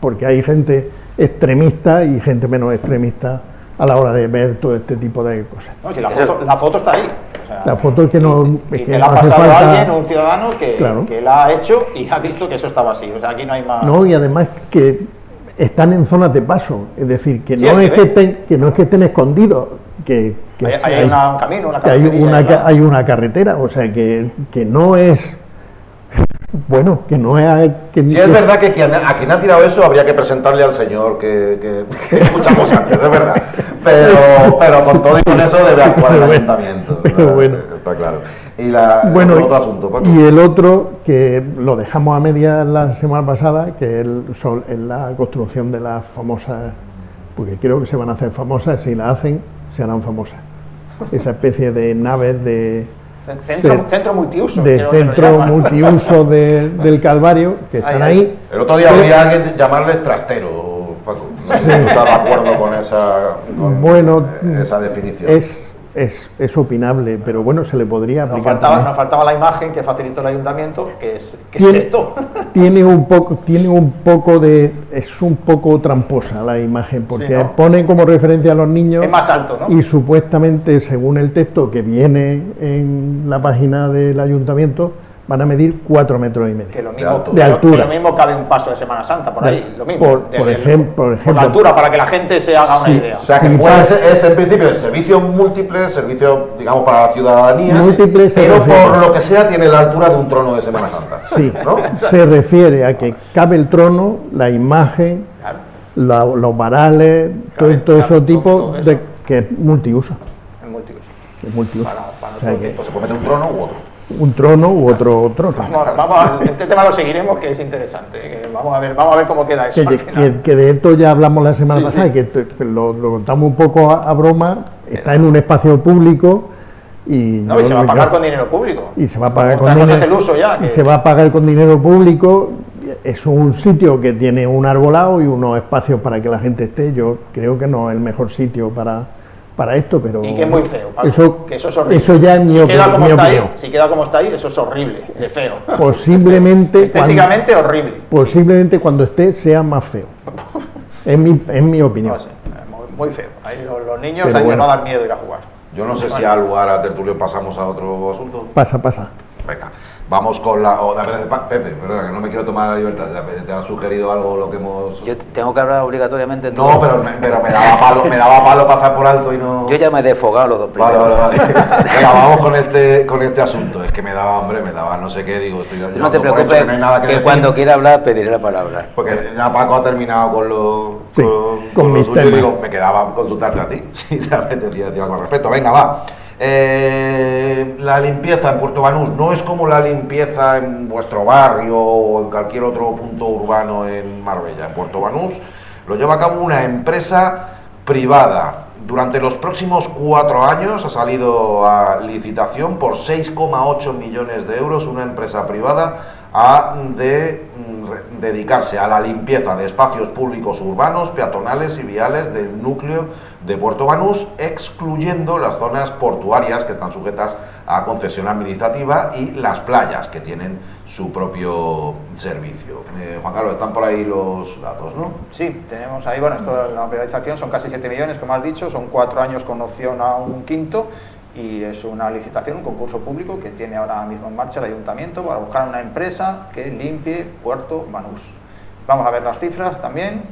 porque hay gente extremista y gente menos extremista a la hora de ver todo este tipo de cosas. No, si la foto está ahí. O sea, La foto es que no, y es que que la no ha hace pasado falta. alguien, un ciudadano Claro. que la ha hecho y ha visto que eso estaba así. O sea, aquí no hay más. No, y además que están en zonas de paso, es decir, que Sí, no hay es que que estén escondidos, que hay un camino, una que hay carretería, claro. hay una carretera, o sea que no es bueno, que no es Sí, es verdad que a quien ha tirado eso habría que presentarle al señor que escuchamos antes, es verdad. Pero con todo y con eso debe actuar el ayuntamiento. Pero bueno. Está claro. Y bueno, otro asunto, Paco. y el otro, que lo dejamos a medias la semana pasada, que es la construcción de las famosas, porque creo que se van a hacer famosas, si las hacen, se harán famosas. Esa especie de naves de... Centro multiuso. De centro multiuso del Calvario, que están ahí. El otro día oí a alguien llamarles trastero, Paco. No sé si está de acuerdo con esa definición. Es opinable, pero bueno, se le podría aplicar. Nos faltaba la imagen que facilitó el ayuntamiento, que es esto. Tiene un poco de... Es un poco tramposa la imagen, porque sí, ¿no? Pone como referencia a los niños. Es más alto, ¿no? Y supuestamente, según el texto que viene en la página del ayuntamiento, van a medir 4,5 metros. Que lo mismo, de altura. Que lo mismo cabe un paso de Semana Santa, por ahí, lo mismo. Por ejemplo, la altura, para que la gente se haga una idea. O sea, que es en principio el servicio múltiple, servicio, digamos, para la ciudadanía, múltiple, pero por lo que sea tiene la altura de un trono de Semana Santa. Sí, ¿no? Se refiere a que cabe el trono, la imagen, claro. Los varales, todo ese tipo de que es multiuso. Es multiuso. Para o sea que pues se puede meter un trono u otro. Un trono u otro trono. Este tema lo seguiremos, que es interesante. Vamos a ver cómo queda eso. Que de esto ya hablamos la semana pasada, sí. Y que lo contamos un poco a broma. Está en un espacio público y se va a pagar con dinero público. Y se va a pagar con dinero. dinero. Es el uso ya. Y se va a pagar con dinero público. Es un sitio que tiene un arbolado y unos espacios para que la gente esté. Yo creo que no es el mejor sitio para esto, pero... Y que es muy feo, Paco, que eso es horrible. Eso ya es mi opinión. Si queda como está ahí, eso es horrible, de feo. Posiblemente... Estéticamente horrible. Posiblemente cuando esté sea más feo. Es mi opinión. No sé, muy feo. Ahí los niños les va a dar miedo ir a jugar. Yo no sé si al lugar a tertulio pasamos a otro asunto. Pasa. Venga, vamos con la... Pepe, perdona, que no me quiero tomar la libertad. ¿Te ha sugerido algo lo que hemos...? Yo tengo que hablar obligatoriamente. No, pero me daba palo pasar por alto y no... Yo ya me he desfogado los dos primeros. Vale. Venga, vamos con este asunto. Es que me daba no sé qué, digo... No te preocupes, que cuando quiera hablar pediré la palabra. Porque ya Paco ha terminado con mis temas. Y digo, me quedaba consultarte a ti, si te apetecía decir algo al respecto. Venga, va. La limpieza en Puerto Banús no es como la limpieza en vuestro barrio o en cualquier otro punto urbano en Marbella. En Puerto Banús lo lleva a cabo una empresa privada. Durante los próximos 4 años ha salido a licitación por 6,8 millones de euros una empresa privada de dedicarse a la limpieza de espacios públicos urbanos, peatonales y viales del núcleo de Puerto Banús, excluyendo las zonas portuarias que están sujetas a concesión administrativa y las playas que tienen su propio servicio. Juan Carlos, están por ahí los datos, ¿no? Sí, tenemos ahí, bueno, esto, la privatización son casi 7 millones, como has dicho, son 4 años con opción a un quinto. Y es una licitación, un concurso público que tiene ahora mismo en marcha el ayuntamiento para buscar una empresa que limpie Puerto Banús. Vamos a ver las cifras también,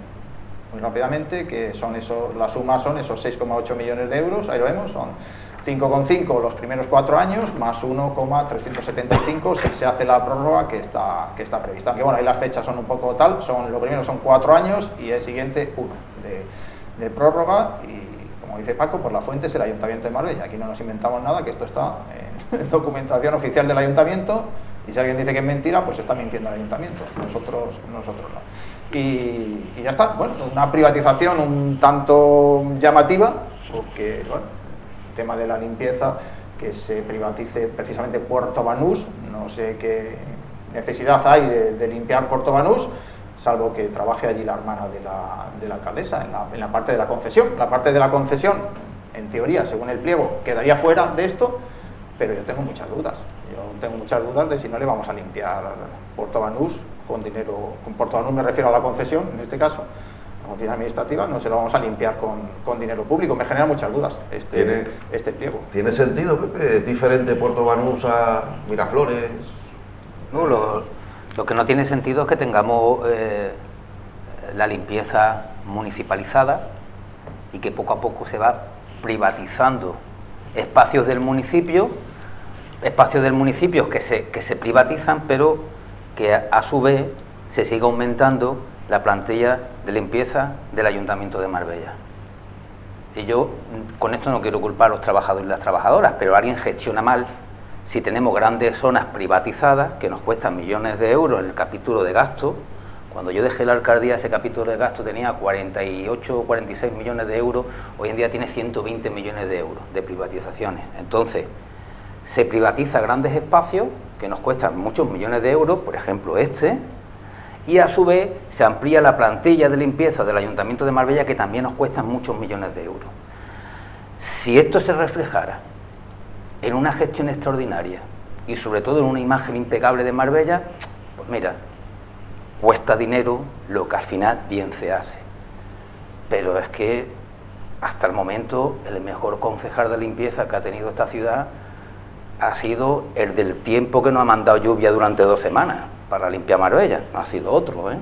muy rápidamente, que son la suma son esos 6,8 millones de euros, ahí lo vemos, son 5,5 los primeros 4 años, más 1,375 si se hace la prórroga que está prevista. Aunque bueno, ahí las fechas son un poco tal, lo primero son 4 años y el siguiente 1 de prórroga. Y como dice Paco, por la fuente es el Ayuntamiento de Marbella. Aquí no nos inventamos nada, que esto está en documentación oficial del Ayuntamiento, y si alguien dice que es mentira, pues está mintiendo el Ayuntamiento, nosotros no. Y ya está, bueno, una privatización un tanto llamativa, porque bueno, el tema de la limpieza, que se privatice precisamente Puerto Banús, no sé qué necesidad hay de limpiar Puerto Banús, salvo que trabaje allí la hermana de la alcaldesa en la parte de la concesión. La parte de la concesión, en teoría, según el pliego, quedaría fuera de esto, pero yo tengo muchas dudas. Yo tengo muchas dudas de si no le vamos a limpiar Puerto Banús con dinero. Con Puerto Banús me refiero a la concesión, en este caso, la concesión administrativa, no se lo vamos a limpiar con dinero público. Me genera muchas dudas este pliego. ¿Tiene sentido, Pepe? ¿Es diferente Puerto Banús a Miraflores? No, lo que no tiene sentido es que tengamos la limpieza municipalizada y que poco a poco se va privatizando espacios del municipio que se privatizan, pero que a su vez se sigue aumentando la plantilla de limpieza del Ayuntamiento de Marbella. Y yo con esto no quiero culpar a los trabajadores y las trabajadoras, pero alguien gestiona mal si tenemos grandes zonas privatizadas que nos cuestan millones de euros en el capítulo de gasto. Cuando yo dejé la alcaldía, ese capítulo de gasto tenía 48 o 46 millones de euros, hoy en día tiene 120 millones de euros de privatizaciones. Entonces, se privatiza grandes espacios que nos cuestan muchos millones de euros, por ejemplo y a su vez se amplía la plantilla de limpieza del Ayuntamiento de Marbella, que también nos cuesta muchos millones de euros. Si esto se reflejara en una gestión extraordinaria y sobre todo en una imagen impecable de Marbella, pues mira, cuesta dinero lo que al final bien se hace. Pero es que hasta el momento el mejor concejal de limpieza que ha tenido esta ciudad ha sido el del tiempo que nos ha mandado lluvia durante 2 semanas para limpiar Marbella, no ha sido otro, ¿eh?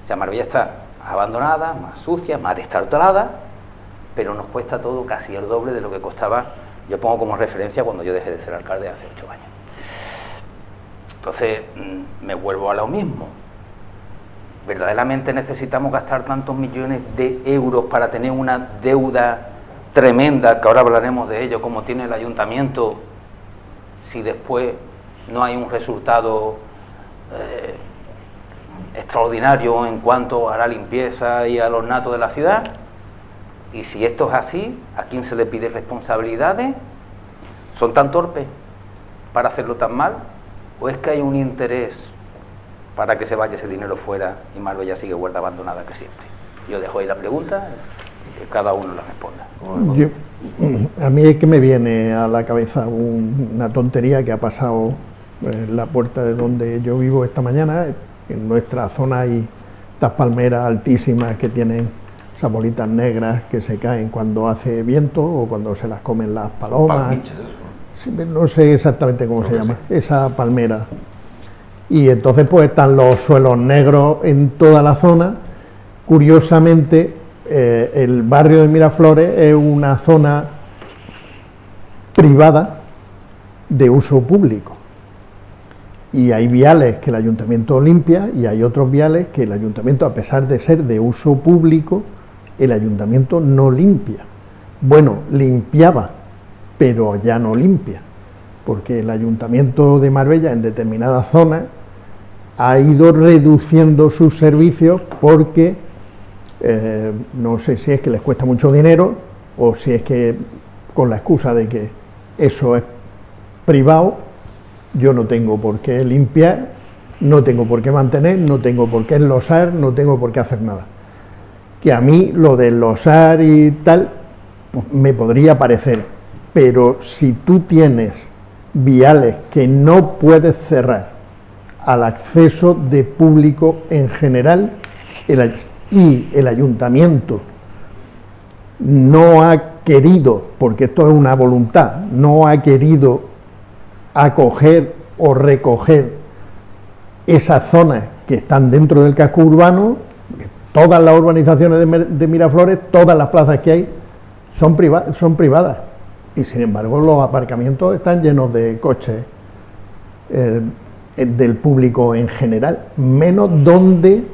O sea, Marbella está más abandonada, más sucia, más destartalada, pero nos cuesta todo casi el doble de lo que costaba, yo pongo como referencia cuando yo dejé de ser alcalde hace 8 años. Entonces, me vuelvo a lo mismo. ¿Verdaderamente necesitamos gastar tantos millones de euros para tener una deuda tremenda, que ahora hablaremos de ello, como tiene el ayuntamiento, si después no hay un resultado extraordinario en cuanto a la limpieza y al ornato de la ciudad? Y si esto es así, ¿a quién se le pide responsabilidades? ¿Son tan torpes para hacerlo tan mal? ¿O es que hay un interés para que se vaya ese dinero fuera y Marbella sigue huerta abandonada que siempre? Yo dejo ahí la pregunta y que cada uno la responda. A mí es que me viene a la cabeza una tontería que ha pasado en la puerta de donde yo vivo esta mañana. En nuestra zona hay estas palmeras altísimas que tienen esas bolitas negras que se caen cuando hace viento o cuando se las comen las palomas. Sí, no sé exactamente cómo se llama, esa palmera. Y entonces pues están los suelos negros en toda la zona. Curiosamente, el barrio de Miraflores es una zona privada de uso público. Y hay viales que el ayuntamiento limpia y hay otros viales que el ayuntamiento, a pesar de ser de uso público, el ayuntamiento no limpia. Bueno, limpiaba, pero ya no limpia, porque el ayuntamiento de Marbella en determinadas zonas ha ido reduciendo sus servicios porque no sé si es que les cuesta mucho dinero o si es que con la excusa de que eso es privado, yo no tengo por qué limpiar, no tengo por qué mantener, no tengo por qué enlosar, no tengo por qué hacer nada. Que a mí lo de enlosar y tal, pues me podría parecer, pero si tú tienes viales que no puedes cerrar al acceso de público en general, y el ayuntamiento no ha querido, porque esto es una voluntad, no ha querido acoger o recoger esas zonas que están dentro del casco urbano. Todas las urbanizaciones de Miraflores, todas las plazas que hay son privadas y sin embargo los aparcamientos están llenos de coches del público en general, menos donde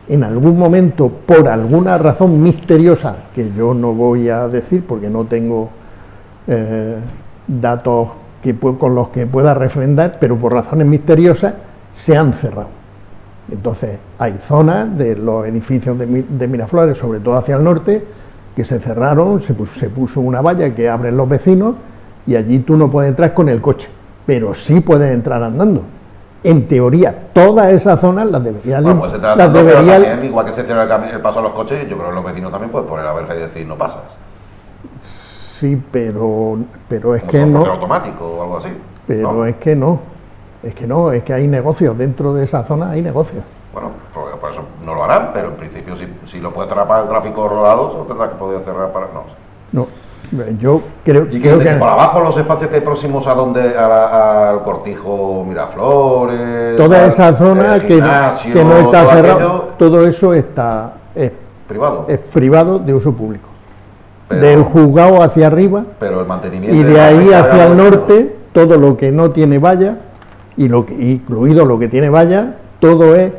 en algún momento, por alguna razón misteriosa que yo no voy a decir porque no tengo datos con los que pueda refrendar, pero por razones misteriosas se han cerrado. Entonces hay zonas de los edificios de Miraflores, sobre todo hacia el norte, que se cerraron, se puso una valla que abren los vecinos y allí tú no puedes entrar con el coche, pero sí puedes entrar andando. En teoría, todas esas zonas las deberían... Bueno, pues también, igual que se cierra el paso a los coches, yo creo que los vecinos también pueden poner la verja y decir no pasas. Sí, pero es como que no... automático o algo así. Pero ¿no? Es que hay negocios, dentro de esa zona hay negocios. Bueno, por eso no lo harán, pero en principio si lo puede cerrar para el tráfico rodado, o tendrá que poder cerrar para... No, yo creo que por abajo los espacios que hay próximos al Cortijo Miraflores, toda esa zona que no está cerrado, todo eso es privado de uso público. del juzgado hacia arriba, pero el mantenimiento y de ahí hacia el norte, todo lo que no tiene valla, y incluido lo que tiene valla, todo es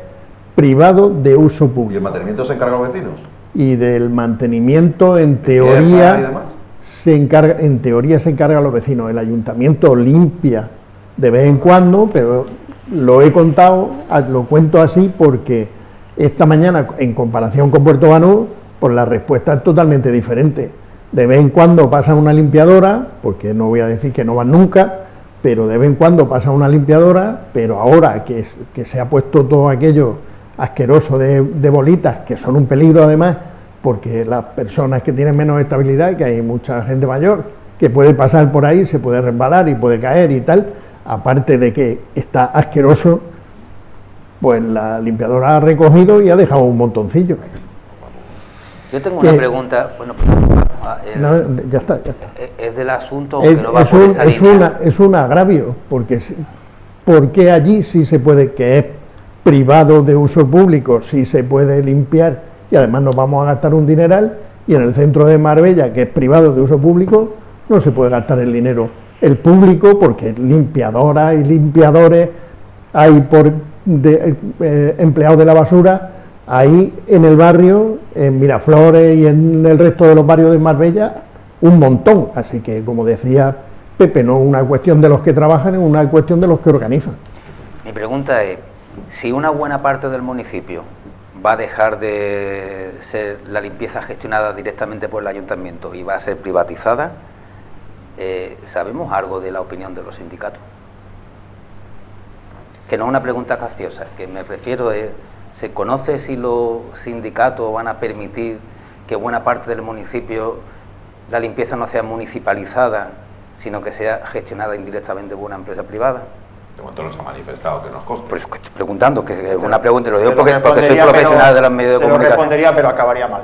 privado de uso ¿Y el público. mantenimiento se encarga los vecinos? Y del mantenimiento, en ¿Limpieza y teoría, demás? se encarga los vecinos. El ayuntamiento limpia de vez en cuando, pero lo he contado, lo cuento así porque esta mañana, en comparación con Puerto Banús, pues la respuesta es totalmente diferente. De vez en cuando pasa una limpiadora, porque no voy a decir que no van nunca, pero de vez en cuando pasa una limpiadora, pero ahora que se ha puesto todo aquello asqueroso de bolitas, que son un peligro además, porque las personas que tienen menos estabilidad, que hay mucha gente mayor, que puede pasar por ahí, se puede resbalar y puede caer y tal, aparte de que está asqueroso, pues la limpiadora ha recogido y ha dejado un montoncillo. Yo tengo una pregunta, bueno, No, ya está. es del asunto, aunque no va por esa Es línea. un agravio, porque allí sí se puede, que es privado de uso público, sí se puede limpiar y además nos vamos a gastar un dineral, y en el centro de Marbella, que es privado de uso público, no se puede gastar el dinero el público, porque limpiadoras y limpiadores hay empleados de la basura ahí en el barrio, en Miraflores y en el resto de los barrios de Marbella, un montón. Así que, como decía Pepe, no es una cuestión de los que trabajan, es una cuestión de los que organizan. Mi pregunta es, si una buena parte del municipio va a dejar de ser la limpieza gestionada directamente por el ayuntamiento y va a ser privatizada, ¿sabemos algo de la opinión de los sindicatos? Que no es una pregunta capciosa, que me refiero es, ¿se conoce si los sindicatos van a permitir que buena parte del municipio la limpieza no sea municipalizada, sino que sea gestionada indirectamente por una empresa privada? De momento nos ha manifestado que nos consta. Pues estoy preguntando, que es una pregunta, lo digo Te lo porque soy respondería, profesional pero- de los medios de te lo comunicación. respondería, pero acabaría mal.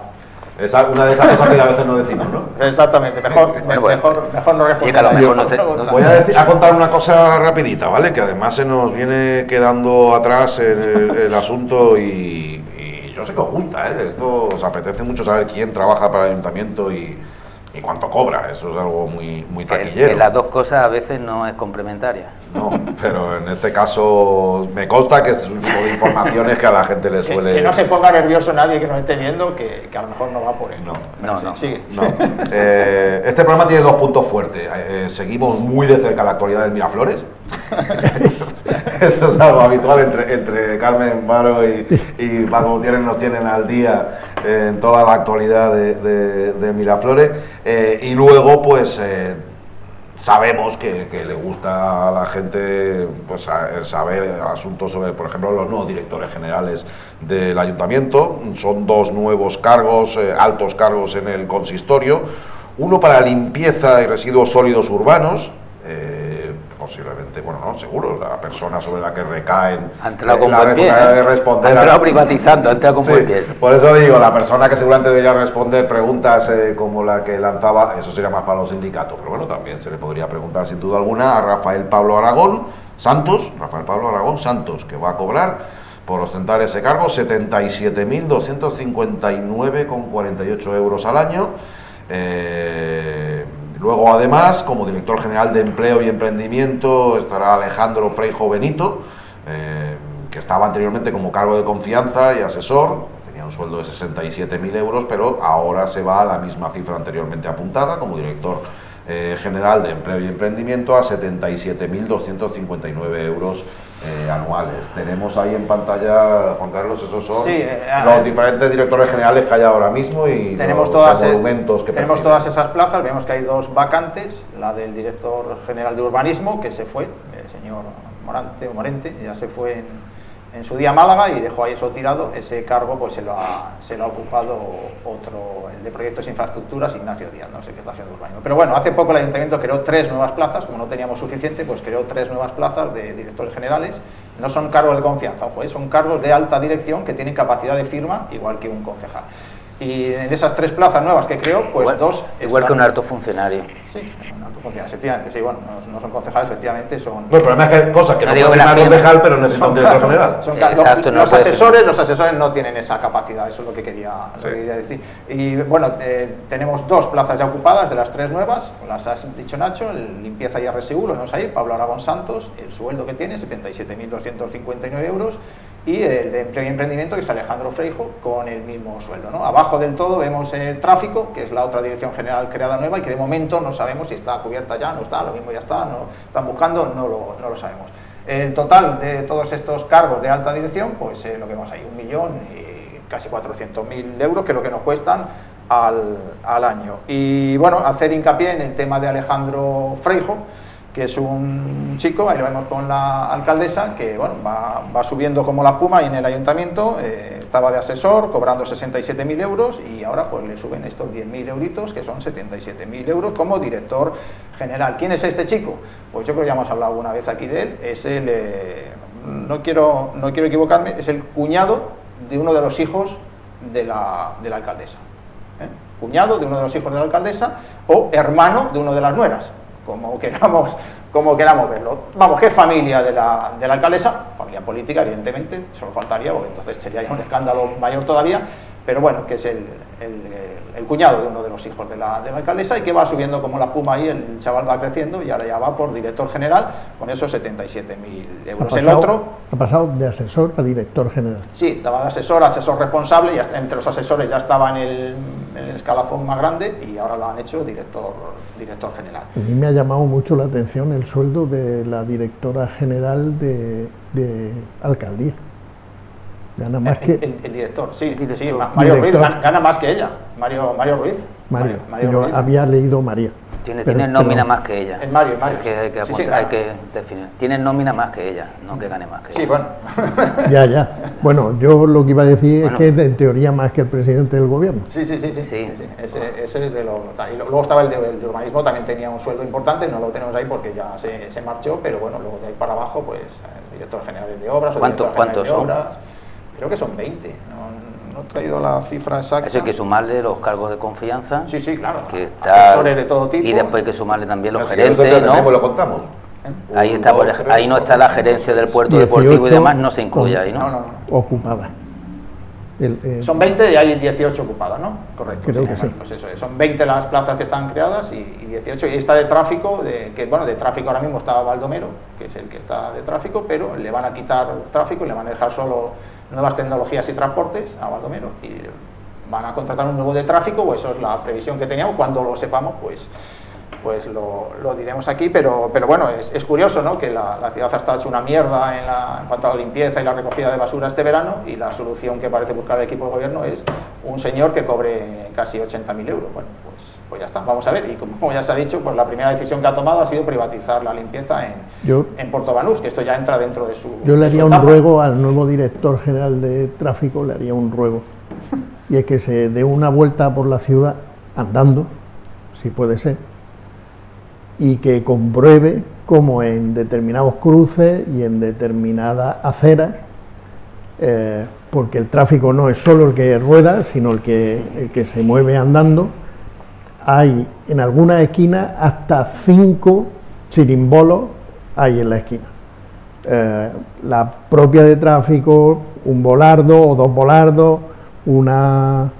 Es una de esas cosas que a veces no decimos, ¿no? Exactamente, mejor no responder. Y que a lo mejor no sé- Voy a contar una cosa rapidita, ¿vale? Que además se nos viene quedando atrás el asunto y yo sé que os gusta, ¿eh? Esto os apetece mucho saber quién trabaja para el ayuntamiento y cuánto cobra. Eso es algo muy taquillero. Que las dos cosas a veces no es complementaria. No, pero en este caso me consta que es un tipo de informaciones que a la gente le suele... Que no se ponga nervioso nadie que nos esté viendo, que a lo mejor no va por él. No. Sigue. No. Este programa tiene dos puntos fuertes. Seguimos muy de cerca la actualidad del Miraflores. Eso es algo habitual entre Carmen Baro y Paco Gutiérrez, nos tienen al día en toda la actualidad de Miraflores. Y luego, pues... sabemos que le gusta a la gente pues saber asuntos sobre, por ejemplo, los nuevos directores generales del ayuntamiento. Son dos nuevos cargos, altos cargos en el consistorio. Uno para limpieza y residuos sólidos urbanos, posiblemente, bueno, no, seguro, la persona sobre la que recaen Ha entrado con la buen pie, responsabilidad de ha responder entrado privatizando, ha entrado con Sí, buen pie. por eso digo, la persona que seguramente debería responder preguntas como la que lanzaba, eso sería más para los sindicatos, pero bueno, también se le podría preguntar sin duda alguna a Rafael Pablo Aragón Santos, que va a cobrar por ostentar ese cargo 77.259,48 euros al año. Luego, además, como director general de Empleo y Emprendimiento estará Alejandro Freijo Benito, que estaba anteriormente como cargo de confianza y asesor, tenía un sueldo de 67.000 euros, pero ahora se va a la misma cifra anteriormente apuntada, como director general de Empleo y Emprendimiento, a 77.259 euros anuales. Tenemos ahí en pantalla, Juan Carlos, esos son los diferentes directores generales que hay ahora mismo y tenemos los todas, monumentos que tenemos perciben. todas esas plazas. Vemos que hay dos vacantes, la del director general de urbanismo, que se fue, el señor Morente, ya se fue en su día a Málaga y dejó ahí eso tirado. Ese cargo pues se lo ha ocupado otro, el de proyectos e infraestructuras, Ignacio Díaz, no sé qué está haciendo urbanismo. Pero bueno, hace poco el ayuntamiento creó 3 nuevas plazas, como no teníamos suficiente, pues creó 3 nuevas plazas de directores generales. No son cargos de confianza, ojo, son cargos de alta dirección que tienen capacidad de firma, igual que un concejal. Y en esas 3 plazas nuevas que creó, pues igual, 2... igual que un alto funcionario. Sí, un alto funcionario, efectivamente, sí, bueno, no son concejales, efectivamente, son... No, el problema es que hay cosas que No no digo puede que firmar la un concejal, pero necesita un director general. Exacto, no los puede asesores no tienen esa capacidad, eso es lo que quería decir. Y bueno, tenemos 2 plazas ya ocupadas de las 3 nuevas, las has dicho Nacho, el limpieza y RSU, lo vemos ahí, Pablo Aragón Santos, el sueldo que tiene, 77.259 euros, y el de empleo y emprendimiento, que es Alejandro Freijo, con el mismo sueldo, ¿no? Abajo del todo vemos tráfico, que es la otra dirección general creada nueva y que de momento no sabemos si está cubierta ya, no está, lo mismo ya está, no están buscando, no lo sabemos. El total de todos estos cargos de alta dirección, pues lo que vemos ahí, 1.400.000 euros, que es lo que nos cuestan al año. Y bueno, hacer hincapié en el tema de Alejandro Freijo, que es un chico, ahí lo vemos con la alcaldesa, que bueno, va subiendo como la espuma y en el ayuntamiento estaba de asesor cobrando 67.000 euros y ahora pues le suben estos 10.000 euritos, que son 77.000 euros como director general. ¿Quién es este chico? Pues yo creo que ya hemos hablado alguna vez aquí de él, es el, no quiero equivocarme, es el cuñado de uno de los hijos de la alcaldesa. Cuñado de uno de los hijos de la alcaldesa o hermano de una de las nueras, como queramos verlo. Vamos, que es familia de la alcaldesa, familia política, evidentemente, solo faltaría, porque entonces sería ya un escándalo mayor todavía, pero bueno, que es el cuñado de uno de los hijos de la alcaldesa y que va subiendo como la espuma ahí, el chaval va creciendo y ahora ya va por director general con esos 77.000 euros. Ha pasado de asesor a director general. Sí, estaba de asesor responsable, y entre los asesores ya estaba en el escalafón más grande y ahora lo han hecho director general. A mí me ha llamado mucho la atención el sueldo de la directora general de alcaldía. Gana más que... El director, sí, Mario Ruiz, gana más que ella, Mario Ruiz. Mario Ruiz. Había leído María. Tiene nómina más que ella. Es Mario. Hay que definir. Tiene nómina más que ella, no que gane más que ella. Sí, bueno. Ya. Bueno, yo lo que iba a decir es que en teoría más que el presidente del gobierno. Sí. Ese de lo... Y luego estaba el de urbanismo, también tenía un sueldo importante, no lo tenemos ahí porque ya se marchó, pero bueno, luego de ahí para abajo, pues, director general de obras... ¿Cuántos son? Creo que son 20, no he traído la cifra exacta. Eso hay que sumarle los cargos de confianza. Sí, claro. Que está, asesores de todo tipo. Y después hay que sumarle también los Así gerentes, ¿no? Lo contamos. Ahí está, ahí no está la gerencia del puerto deportivo y demás, no se incluye ahí, ¿no? No. Ocupada. Son 20 y hay 18 ocupadas, ¿no? Correcto. Creo que sí. Pues eso es. Son 20 las plazas que están creadas y 18. Y esta de tráfico, de tráfico ahora mismo está Baldomero, que es el que está de tráfico, pero le van a quitar tráfico y le van a dejar solo nuevas tecnologías y transportes a Baldomero y van a contratar un nuevo de tráfico, o eso es la previsión que teníamos. Cuando lo sepamos, pues lo diremos aquí, pero bueno, es curioso, ¿no? Que la ciudad ha estado hecha una mierda en cuanto a la limpieza y la recogida de basura este verano, y la solución que parece buscar el equipo de gobierno es un señor que cobre casi 80.000 euros. Bueno, pues ya está, vamos a ver. Y como ya se ha dicho, pues la primera decisión que ha tomado ha sido privatizar la limpieza en Puerto Banús, que esto ya entra dentro de su... Yo le haría un ruego al nuevo director general de tráfico, le haría un ruego, y es que se dé una vuelta por la ciudad andando, si puede ser, y que compruebe cómo en determinados cruces y en determinadas aceras, porque el tráfico no es solo el que rueda, sino el que se mueve andando, hay en algunas esquinas hasta 5 chirimbolos hay en la esquina. La propia de tráfico, un volardo o 2 volardos, una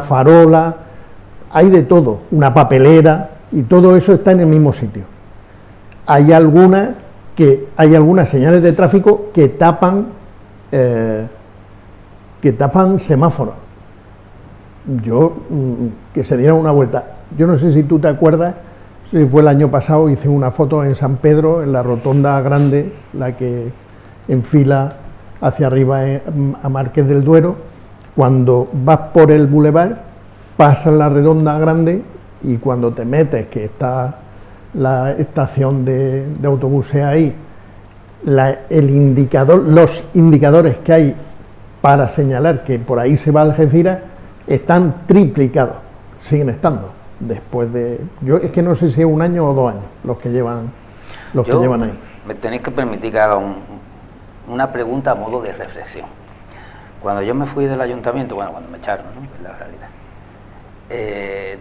farola, hay de todo, una papelera, y todo eso está en el mismo sitio. Hay algunas señales de tráfico que tapan semáforos. Que se dieran una vuelta. Yo no sé si tú te acuerdas, si fue el año pasado, hice una foto en San Pedro, en la rotonda grande, la que enfila hacia arriba a Marqués del Duero. Cuando vas por el bulevar, pasas la redonda grande y cuando te metes, que está la estación de autobuses ahí, los indicadores que hay para señalar que por ahí se va Algeciras están triplicados, siguen estando. Después de... es que no sé si es 1 año o 2 años los que llevan ahí. Me tenéis que permitir que haga una pregunta a modo de reflexión. Cuando yo me fui del ayuntamiento, bueno, cuando me echaron, ¿no? Es la realidad.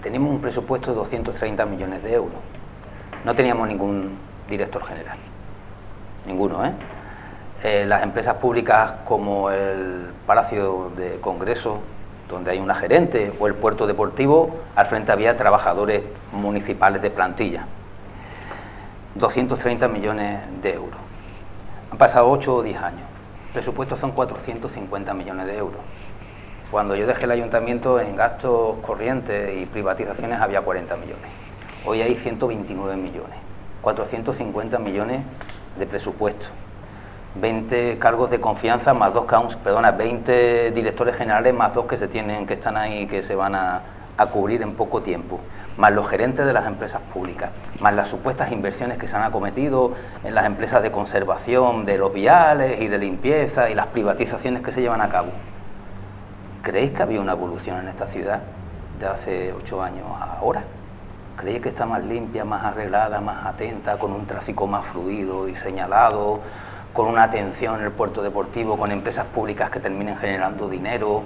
Teníamos un presupuesto de 230 millones de euros. No teníamos ningún director general. Ninguno, ¿eh? Las empresas públicas como el Palacio de Congreso, donde hay una gerente, o el puerto deportivo, al frente había trabajadores municipales de plantilla. 230 millones de euros. Han pasado 8 o 10 años. El presupuesto son 450 millones de euros. Cuando yo dejé el ayuntamiento, en gastos corrientes y privatizaciones había 40 millones. Hoy hay 129 millones. 450 millones de presupuesto. 20 cargos de confianza más 20 directores generales más 2 que están ahí, que se van a cubrir en poco tiempo, más los gerentes de las empresas públicas, más las supuestas inversiones que se han acometido en las empresas de conservación de los viales y de limpieza y las privatizaciones que se llevan a cabo. ¿Creéis que había una evolución en esta ciudad de hace 8 años a ahora? ¿Creéis que está más limpia, más arreglada, más atenta, con un tráfico más fluido y señalado, con una atención en el puerto deportivo, con empresas públicas que terminen generando dinero?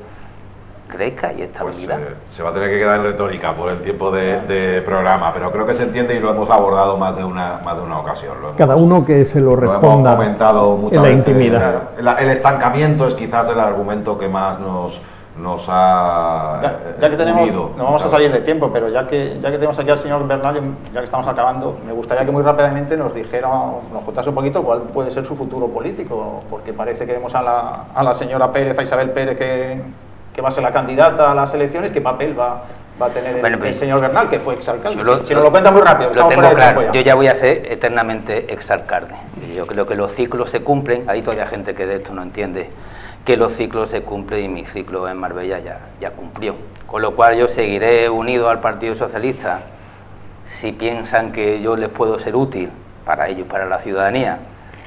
¿Creéis que hay estabilidad? Pues, se va a tener que quedar en retórica por el tiempo de programa, pero creo que se entiende y lo hemos abordado más de una ocasión. Cada uno que se lo responda hemos comentado muchas en la veces. intimidad. El estancamiento es quizás el argumento que más nos ha ya que tenemos, unido. no vamos a salir de tiempo, pero ya que tenemos aquí al señor Bernal, ya que estamos acabando, me gustaría que muy rápidamente nos contase un poquito cuál puede ser su futuro político, porque parece que vemos a la señora Pérez, a Isabel Pérez, que va a ser la candidata a las elecciones. ¿Qué papel va a tener el señor Bernal, que fue exalcalde? Si nos lo cuenta muy rápido, lo tengo claro. Yo ya voy a ser eternamente exalcalde. Yo creo que los ciclos se cumplen. Hay todavía gente que de esto no entiende que los ciclos se cumplen, y mi ciclo en Marbella ya cumplió. Con lo cual yo seguiré unido al Partido Socialista si piensan que yo les puedo ser útil para ellos, para la ciudadanía,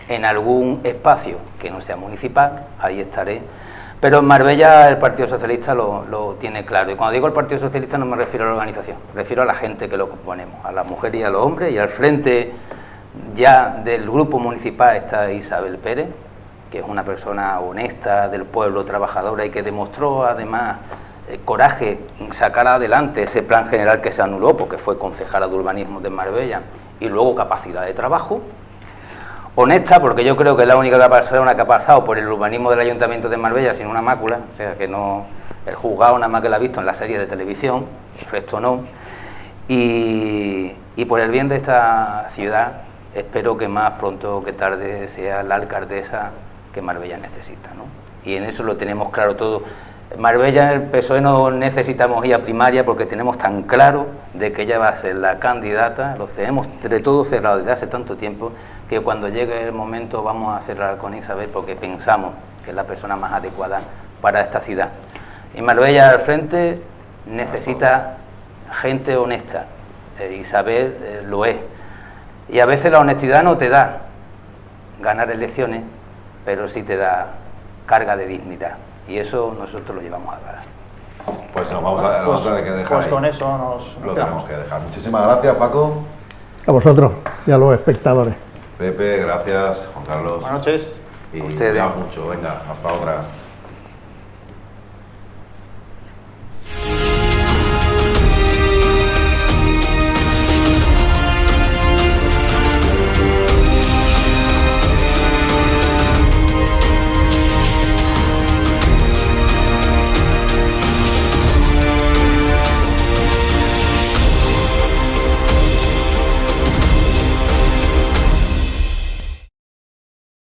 en algún espacio que no sea municipal, ahí estaré. Pero en Marbella el Partido Socialista lo tiene claro. Y cuando digo el Partido Socialista no me refiero a la organización, me refiero a la gente que lo componemos, a las mujeres y a los hombres. Y al frente ya del grupo municipal está Isabel Pérez, que es una persona honesta, del pueblo, trabajadora, y que demostró además coraje en sacar adelante ese plan general que se anuló porque fue concejala de urbanismo de Marbella, y luego capacidad de trabajo. Honesta, porque yo creo que es la única persona que ha pasado por el urbanismo del Ayuntamiento de Marbella sin una mácula, o sea que no, el juzgado nada más que la ha visto en la serie de televisión, el resto no. Y por el bien de esta ciudad, espero que más pronto que tarde sea la alcaldesa que Marbella necesita, ¿no? Y en eso lo tenemos claro todo. Marbella, el PSOE, no necesitamos ir a primaria porque tenemos tan claro de que ella va a ser la candidata, lo tenemos entre todos cerrado desde hace tanto tiempo, que cuando llegue el momento vamos a cerrar con Isabel porque pensamos que es la persona más adecuada para esta ciudad. Y Marbella al frente necesita gente honesta, Isabel lo es. Y a veces la honestidad no te da ganar elecciones, pero sí te da carga de dignidad, y eso nosotros lo llevamos a ganar. Pues nos vamos a tener que dejar. Pues con eso lo tenemos que dejar. Muchísimas gracias, Paco. A vosotros y a los espectadores. Pepe, gracias. Juan Carlos. Buenas noches. Y ustedes. cuidaos mucho. Venga, hasta otra.